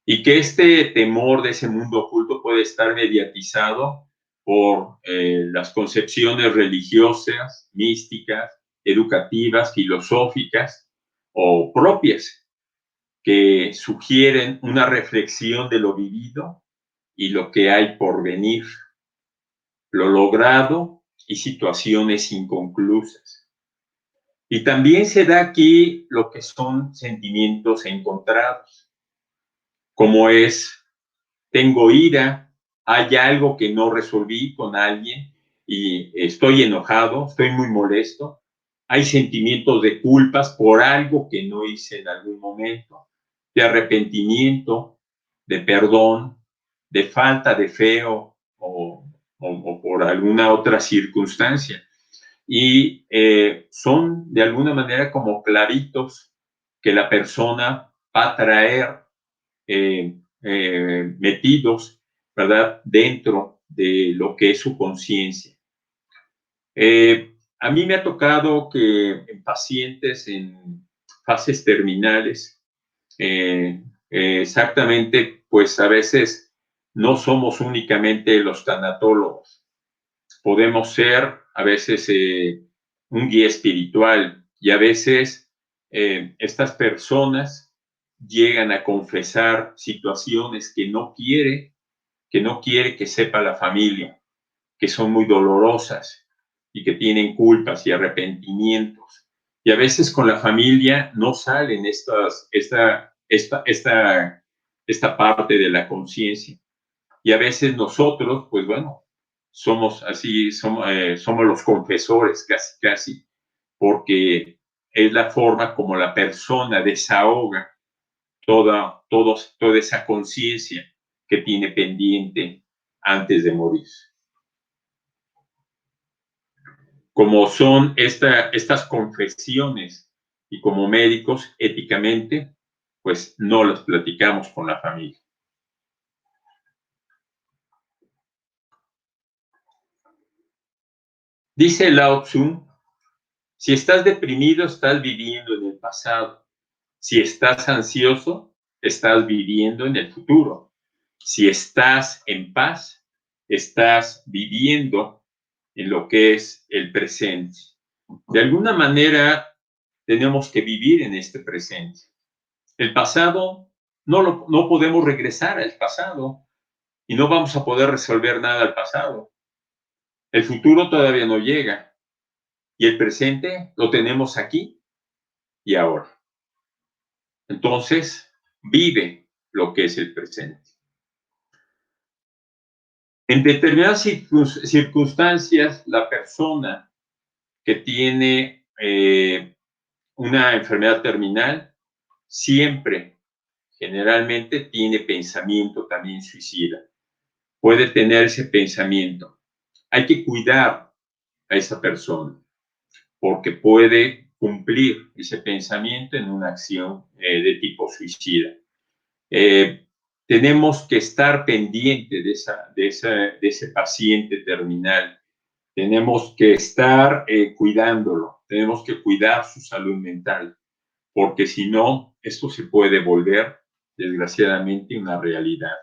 Y que este temor de ese mundo oculto puede estar mediatizado por las concepciones religiosas, místicas, educativas, filosóficas o propias, que sugieren una reflexión de lo vivido y lo que hay por venir, lo logrado y situaciones inconclusas. Y también se da aquí lo que son sentimientos encontrados, como es: tengo ira, hay algo que no resolví con alguien y estoy enojado, estoy muy molesto. Hay sentimientos de culpas por algo que no hice en algún momento, de arrepentimiento, de perdón, de falta de fe o por alguna otra circunstancia. Y son de alguna manera como claritos que la persona va a traer metidos, ¿verdad?, dentro de lo que es su conciencia. A mí me ha tocado que en pacientes en fases terminales, exactamente, pues a veces no somos únicamente los tanatólogos, podemos ser a veces un guía espiritual y a veces estas personas llegan a confesar situaciones que no quiere que sepa la familia, que son muy dolorosas y que tienen culpas y arrepentimientos. Y a veces con la familia no salen esta parte de la conciencia. Y a veces nosotros, pues bueno, somos así, somos los confesores casi, casi, porque es la forma como la persona desahoga toda esa conciencia que tiene pendiente antes de morir. Como son estas confesiones y como médicos, éticamente, pues no las platicamos con la familia. Dice Lao Tzu, si estás deprimido, estás viviendo en el pasado. Si estás ansioso, estás viviendo en el futuro. Si estás en paz, estás viviendo en lo que es el presente. De alguna manera, tenemos que vivir en este presente. El pasado, no podemos regresar al pasado y no vamos a poder resolver nada al pasado. El futuro todavía no llega y el presente lo tenemos aquí y ahora. Entonces, vive lo que es el presente. En determinadas circunstancias, la persona que tiene una enfermedad terminal siempre, generalmente, tiene pensamiento también suicida. Puede tener ese pensamiento. Hay que cuidar a esa persona porque puede cumplir ese pensamiento en una acción de tipo suicida. Tenemos que estar pendientes de ese paciente terminal. Tenemos que estar cuidándolo. Tenemos que cuidar su salud mental, porque si no, esto se puede volver, desgraciadamente, una realidad.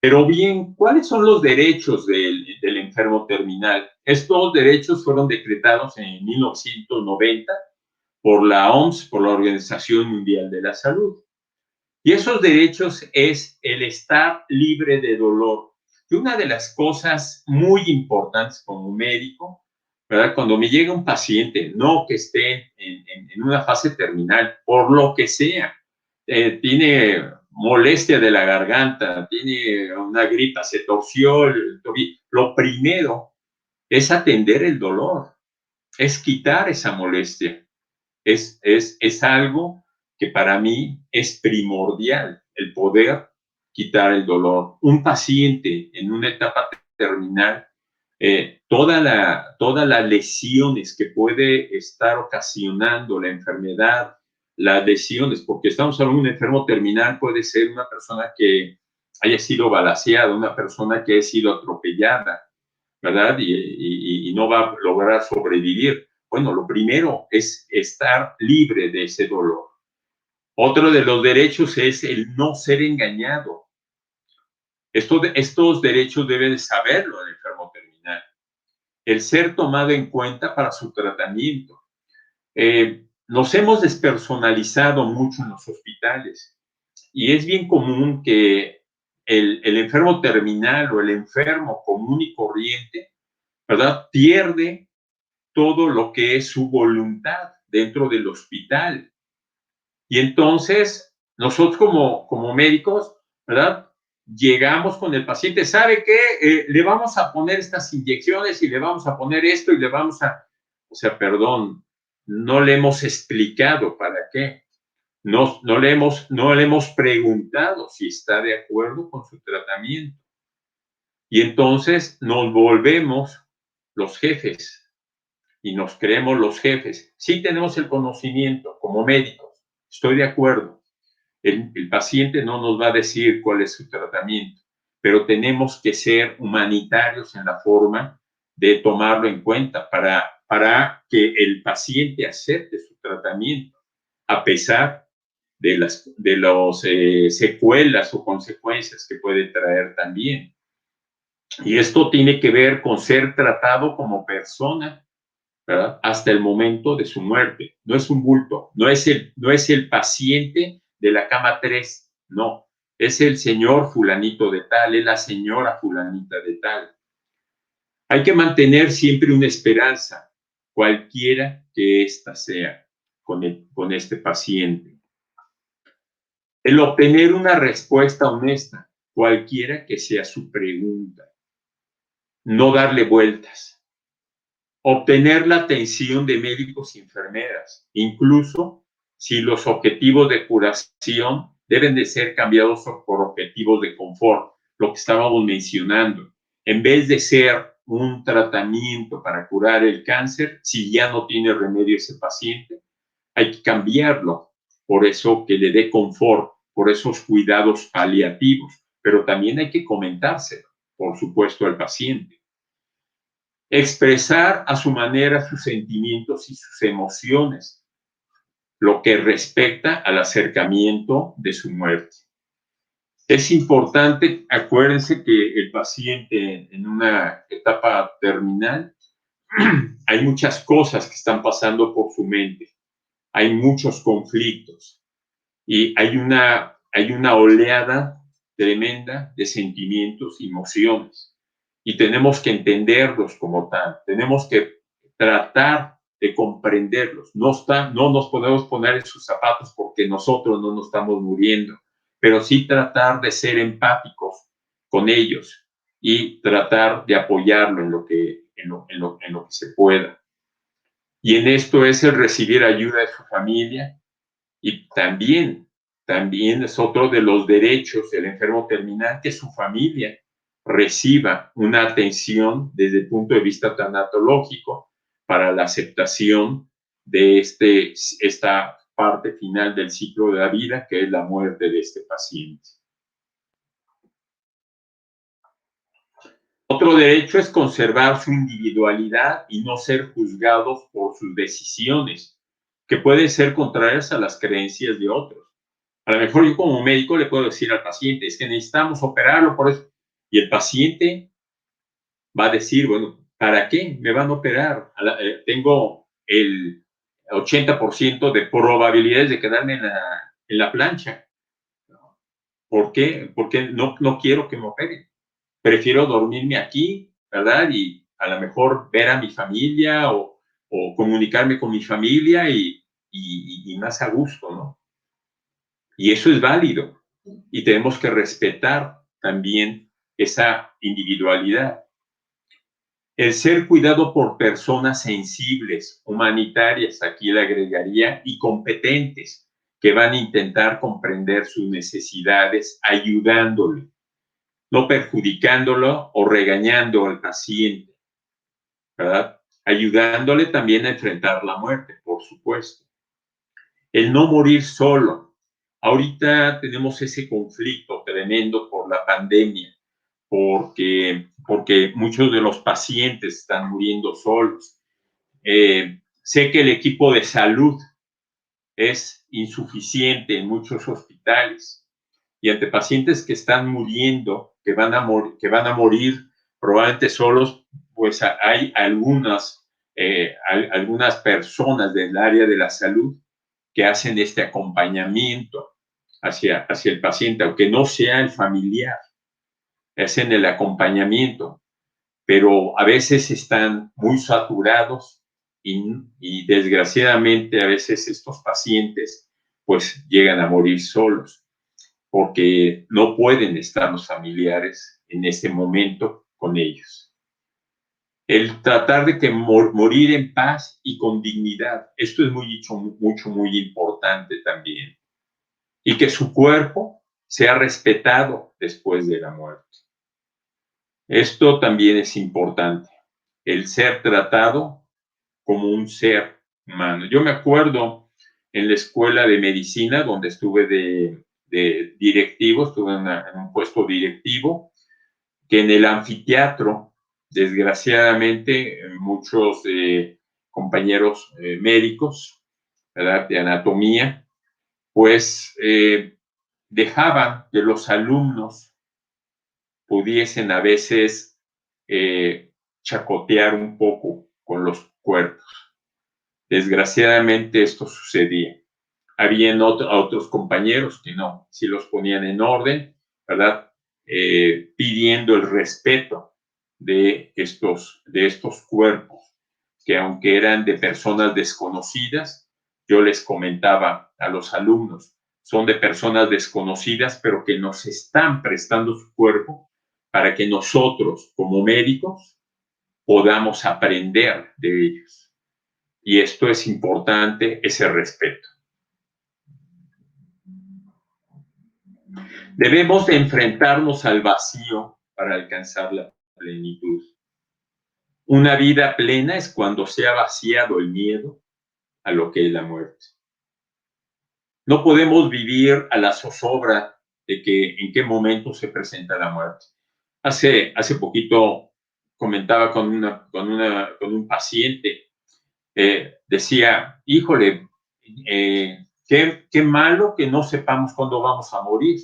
Pero bien, ¿cuáles son los derechos del enfermo terminal? Estos derechos fueron decretados en 1990 por la OMS, por la Organización Mundial de la Salud. Y esos derechos es el estar libre de dolor. Y una de las cosas muy importantes como médico, ¿verdad? Cuando me llega un paciente, no que esté en una fase terminal, por lo que sea, tiene molestia de la garganta, tiene una gripa, se torció el tobillo, lo primero es atender el dolor, es quitar esa molestia. Es algo que para mí es primordial, el poder quitar el dolor. Un paciente en una etapa terminal, todas las lesiones que puede estar ocasionando la enfermedad, las lesiones, porque estamos hablando de un enfermo terminal, puede ser una persona que haya sido balaceada, una persona que haya sido atropellada, ¿verdad? Y no va a lograr sobrevivir. Bueno, lo primero es estar libre de ese dolor. Otro de los derechos es el no ser engañado. Estos derechos debe de saberlo el enfermo terminal. El ser tomado en cuenta para su tratamiento. Nos hemos despersonalizado mucho en los hospitales y es bien común que el enfermo terminal o el enfermo común y corriente, ¿verdad?, pierde todo lo que es su voluntad dentro del hospital. Y entonces, nosotros como médicos, ¿verdad?, llegamos con el paciente, ¿sabe qué? Le vamos a poner estas inyecciones y le vamos a poner esto y le vamos a... O sea, perdón, no le hemos explicado para qué. No le hemos preguntado si está de acuerdo con su tratamiento. Y entonces nos volvemos los jefes y nos creemos los jefes. Sí tenemos el conocimiento como médicos, estoy de acuerdo. El paciente no nos va a decir cuál es su tratamiento, pero tenemos que ser humanitarios en la forma de tomarlo en cuenta para que el paciente acepte su tratamiento, a pesar de las secuelas o consecuencias que puede traer también. Y esto tiene que ver con ser tratado como persona, ¿verdad? Hasta el momento de su muerte. No es un bulto, no es el paciente de la cama 3, no. Es el señor fulanito de tal, es la señora fulanita de tal. Hay que mantener siempre una esperanza, cualquiera que ésta sea, con este paciente. El obtener una respuesta honesta, cualquiera que sea su pregunta. No darle vueltas. Obtener la atención de médicos y enfermeras, incluso si los objetivos de curación deben de ser cambiados por objetivos de confort, lo que estábamos mencionando. En vez de ser un tratamiento para curar el cáncer, si ya no tiene remedio ese paciente, hay que cambiarlo. Por eso que le dé confort, por esos cuidados paliativos, pero también hay que comentárselo, por supuesto, al paciente. Expresar a su manera sus sentimientos y sus emociones, lo que respecta al acercamiento de su muerte. Es importante, acuérdense que el paciente en una etapa terminal, hay muchas cosas que están pasando por su mente, hay muchos conflictos y hay una oleada tremenda de sentimientos y emociones. Y tenemos que entenderlos como tal, tenemos que tratar de comprenderlos. No nos podemos poner en sus zapatos porque nosotros no nos estamos muriendo, pero sí tratar de ser empáticos con ellos y tratar de apoyarlo en lo que se pueda. Y en esto es el recibir ayuda de su familia y también es otro de los derechos del enfermo terminal que su familia reciba una atención desde el punto de vista tanatológico para la aceptación de esta parte final del ciclo de la vida, que es la muerte de este paciente. Otro derecho es conservar su individualidad y no ser juzgados por sus decisiones, que pueden ser contrarias a las creencias de otros. A lo mejor yo como médico le puedo decir al paciente, es que necesitamos operarlo por eso. Y el paciente va a decir, bueno, ¿para qué me van a operar? Tengo el 80% de probabilidades de quedarme en la plancha. ¿Por qué? Porque no quiero que me operen. Prefiero dormirme aquí, ¿verdad? Y a lo mejor ver a mi familia o comunicarme con mi familia y más a gusto, ¿no? Y eso es válido y tenemos que respetar también esa individualidad. El ser cuidado por personas sensibles, humanitarias, aquí le agregaría, y competentes, que van a intentar comprender sus necesidades, ayudándole, no perjudicándolo o regañando al paciente, ¿verdad? Ayudándole también a enfrentar la muerte, por supuesto. El no morir solo. Ahorita tenemos ese conflicto tremendo por la pandemia, porque muchos de los pacientes están muriendo solos. Sé que el equipo de salud es insuficiente en muchos hospitales y ante pacientes que están muriendo, que van a morir probablemente solos, pues hay algunas personas del área de la salud que hacen este acompañamiento hacia el paciente, aunque no sea el familiar, hacen el acompañamiento, pero a veces están muy saturados y desgraciadamente a veces estos pacientes pues llegan a morir solos. porque no pueden estar los familiares en ese momento con ellos. El tratar de que morir en paz y con dignidad, esto es muy importante también. Y que su cuerpo sea respetado después de la muerte. Esto también es importante, el ser tratado como un ser humano. Yo me acuerdo en la escuela de medicina, donde estuve de directivo, estuve en un puesto directivo, que en el anfiteatro, desgraciadamente, muchos compañeros médicos, ¿verdad?, de anatomía, pues dejaban que los alumnos pudiesen a veces chacotear un poco con los cuerpos. Desgraciadamente esto sucedía. Habían otros compañeros que no, sí los ponían en orden, ¿verdad? Pidiendo el respeto de estos cuerpos, que aunque eran de personas desconocidas, yo les comentaba a los alumnos, son de personas desconocidas, pero que nos están prestando su cuerpo para que nosotros, como médicos, podamos aprender de ellos. Y esto es importante, ese respeto. Debemos de enfrentarnos al vacío para alcanzar la plenitud. Una vida plena es cuando se ha vaciado el miedo a lo que es la muerte. No podemos vivir a la zozobra de que en qué momento se presenta la muerte. Hace poquito comentaba con un paciente, decía, híjole, qué malo que no sepamos cuándo vamos a morir.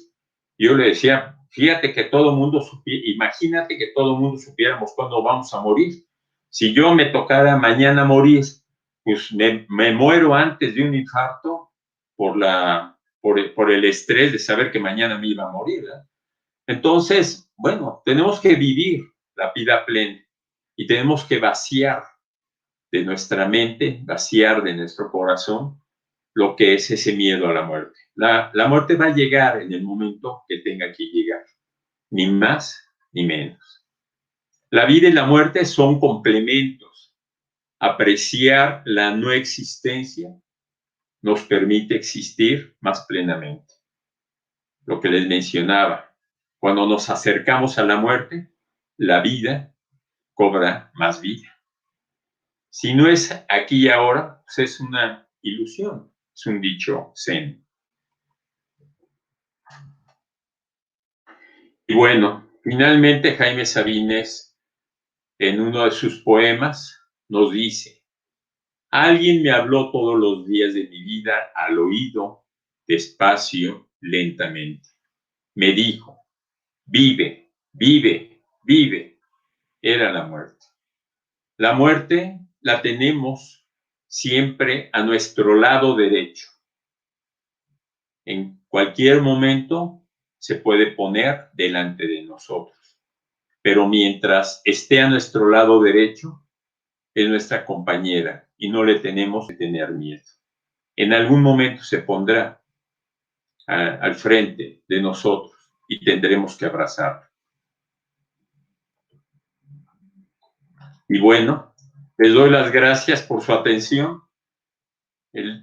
Y yo le decía, fíjate que todo el mundo imagínate que todo el mundo supiéramos cuándo vamos a morir. Si yo me tocara mañana morir, pues me muero antes de un infarto por el estrés de saber que mañana me iba a morir, ¿verdad? Entonces, bueno, tenemos que vivir la vida plena y tenemos que vaciar de nuestra mente, vaciar de nuestro corazón lo que es ese miedo a la muerte. La muerte va a llegar en el momento que tenga que llegar, ni más ni menos. La vida y la muerte son complementos. Apreciar la no existencia nos permite existir más plenamente. Lo que les mencionaba, cuando nos acercamos a la muerte, la vida cobra más vida. Si no es aquí y ahora, pues es una ilusión, es un dicho zen. Y bueno, finalmente Jaime Sabines, en uno de sus poemas, nos dice, alguien me habló todos los días de mi vida al oído, despacio, lentamente. Me dijo, vive, vive, vive. Era la muerte. La muerte la tenemos siempre a nuestro lado derecho. En cualquier momento se puede poner delante de nosotros. Pero mientras esté a nuestro lado derecho, es nuestra compañera y no le tenemos que tener miedo. En algún momento se pondrá al frente de nosotros y tendremos que abrazarla. Y bueno, les doy las gracias por su atención.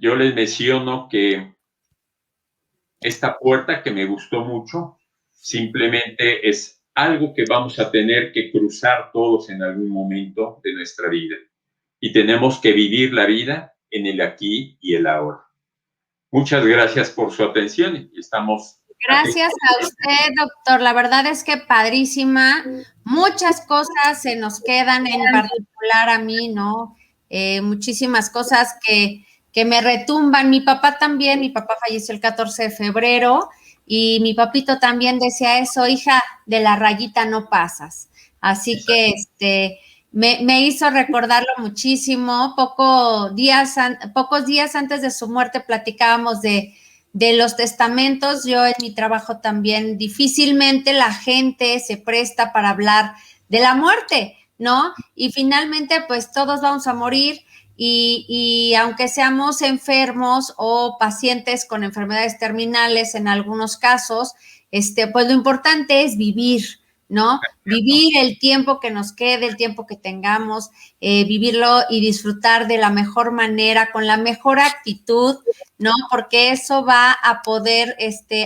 Yo les menciono que esta puerta que me gustó mucho, simplemente es algo que vamos a tener que cruzar todos en algún momento de nuestra vida. Y tenemos que vivir la vida en el aquí y el ahora. Muchas gracias por su atención y estamos... Gracias a usted, doctor. La verdad es que padrísima. Muchas cosas se nos quedan, en particular a mí, ¿no? Muchísimas cosas que me retumban. Mi papá también, mi papá falleció el 14 de febrero y mi papito también decía eso, hija, de la rayita no pasas. Así que me hizo recordarlo muchísimo. Pocos días antes de su muerte platicábamos de los testamentos. Yo en mi trabajo también difícilmente la gente se presta para hablar de la muerte, ¿no? Y finalmente pues todos vamos a morir y aunque seamos enfermos o pacientes con enfermedades terminales en algunos casos, pues lo importante es vivir, ¿no? Vivir el tiempo que nos quede, el tiempo que tengamos, vivirlo y disfrutar de la mejor manera, con la mejor actitud, ¿no? Porque eso va a poder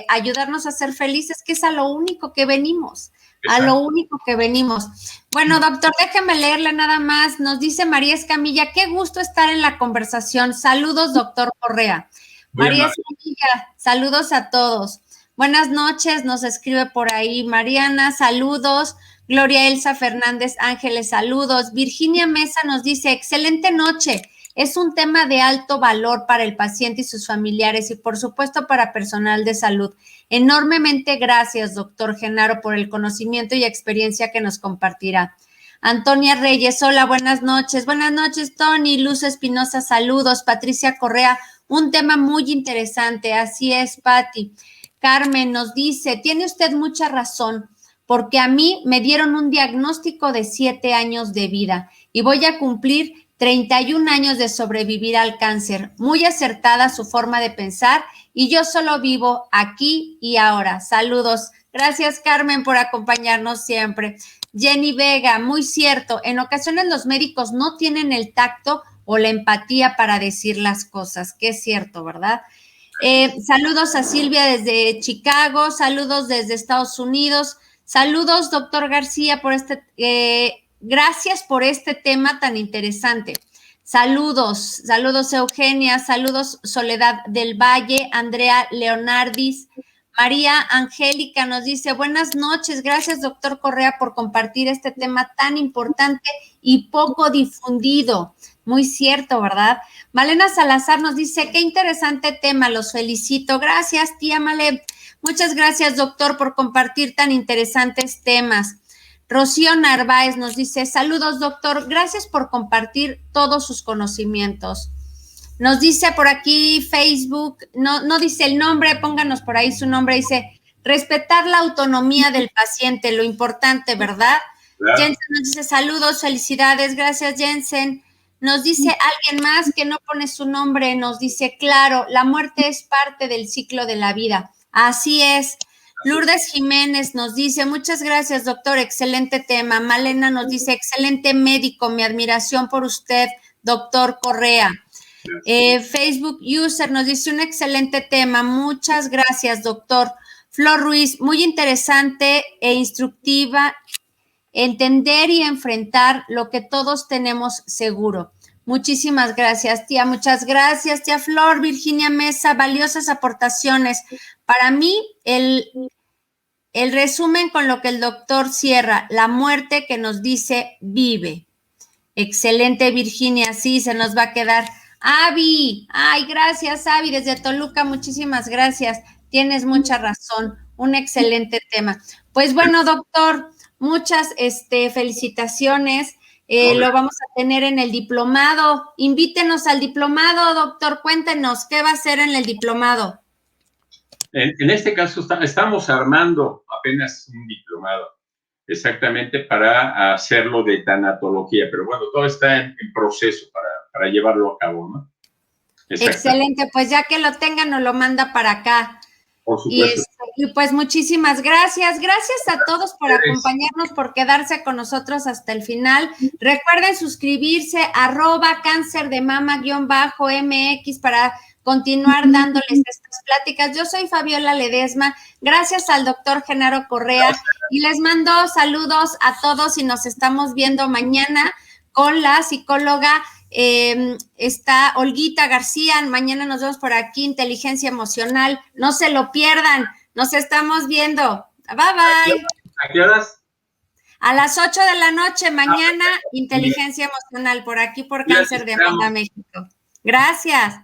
ayudarnos a ser felices, que es a lo único que venimos. A lo único que venimos. Bueno, doctor, déjeme leerle nada más. Nos dice María Escamilla, qué gusto estar en la conversación. Saludos, doctor Correa. María Escamilla, saludos a todos. Buenas noches, nos escribe por ahí Mariana, saludos. Gloria Elsa Fernández Ángeles, saludos. Virginia Mesa nos dice, excelente noche. Es un tema de alto valor para el paciente y sus familiares y, por supuesto, para personal de salud. Enormemente gracias, doctor Genaro, por el conocimiento y experiencia que nos compartirá. Antonia Reyes, hola, buenas noches. Buenas noches, Tony. Luz Espinosa, saludos. Patricia Correa, un tema muy interesante. Así es, Pati. Carmen nos dice, tiene usted mucha razón, porque a mí me dieron un diagnóstico de 7 años de vida y voy a cumplir 31 años de sobrevivir al cáncer. Muy acertada su forma de pensar y yo solo vivo aquí y ahora. Saludos. Gracias, Carmen, por acompañarnos siempre. Jenny Vega, muy cierto. En ocasiones los médicos no tienen el tacto o la empatía para decir las cosas, que es cierto, ¿verdad? Saludos a Silvia desde Chicago, saludos desde Estados Unidos. Saludos, doctor García, por gracias por este tema tan interesante. Saludos, saludos Eugenia, saludos Soledad del Valle, Andrea Leonardis, María Angélica nos dice, buenas noches, gracias doctor Correa por compartir este tema tan importante y poco difundido. Muy cierto, ¿verdad? Malena Salazar nos dice, qué interesante tema, los felicito. Gracias, tía Male. Muchas gracias, doctor, por compartir tan interesantes temas. Rocío Narváez nos dice, saludos, doctor, gracias por compartir todos sus conocimientos. Nos dice por aquí Facebook, no dice el nombre, pónganos por ahí su nombre, dice, respetar la autonomía del paciente, lo importante, ¿verdad? Claro. Jensen nos dice, saludos, felicidades, gracias, Jensen. Nos dice alguien más que no pone su nombre, nos dice, claro, la muerte es parte del ciclo de la vida. Así es. Lourdes Jiménez nos dice, muchas gracias, doctor, excelente tema. Malena nos dice, excelente médico, mi admiración por usted, doctor Correa. Facebook User nos dice, un excelente tema, muchas gracias, doctor. Flor Ruiz, muy interesante e instructiva, entender y enfrentar lo que todos tenemos seguro. Muchísimas gracias, tía. Muchas gracias, tía Flor. Virginia Mesa, valiosas aportaciones. Para mí, el resumen con lo que el doctor cierra, la muerte que nos dice vive. Excelente, Virginia. Sí, se nos va a quedar. Avi, ay, gracias, Avi, desde Toluca. Muchísimas gracias. Tienes mucha razón. Un excelente tema. Pues bueno, doctor, muchas felicitaciones. Lo vamos a tener en el diplomado. Invítenos al diplomado, doctor. Cuéntenos, ¿qué va a hacer en el diplomado? En este caso estamos armando apenas un diplomado, exactamente para hacerlo de tanatología, pero bueno, todo está en proceso para llevarlo a cabo, ¿no? Excelente, pues ya que lo tengan, nos lo manda para acá. Por supuesto. Y pues muchísimas gracias. Gracias a todos por acompañarnos, por quedarse con nosotros hasta el final. Recuerden suscribirse, @cáncer-de-mama_mx para continuar dándoles estas pláticas. Yo soy Fabiola Ledesma. Gracias al doctor Genaro Correa y les mando saludos a todos y nos estamos viendo mañana con la psicóloga está Olguita García. Mañana nos vemos por aquí, inteligencia emocional. No se lo pierdan. Nos estamos viendo. Bye, bye. ¿A qué horas? A las 8 de la noche, mañana, inteligencia emocional, por aquí, por Cáncer de Mama México. Gracias.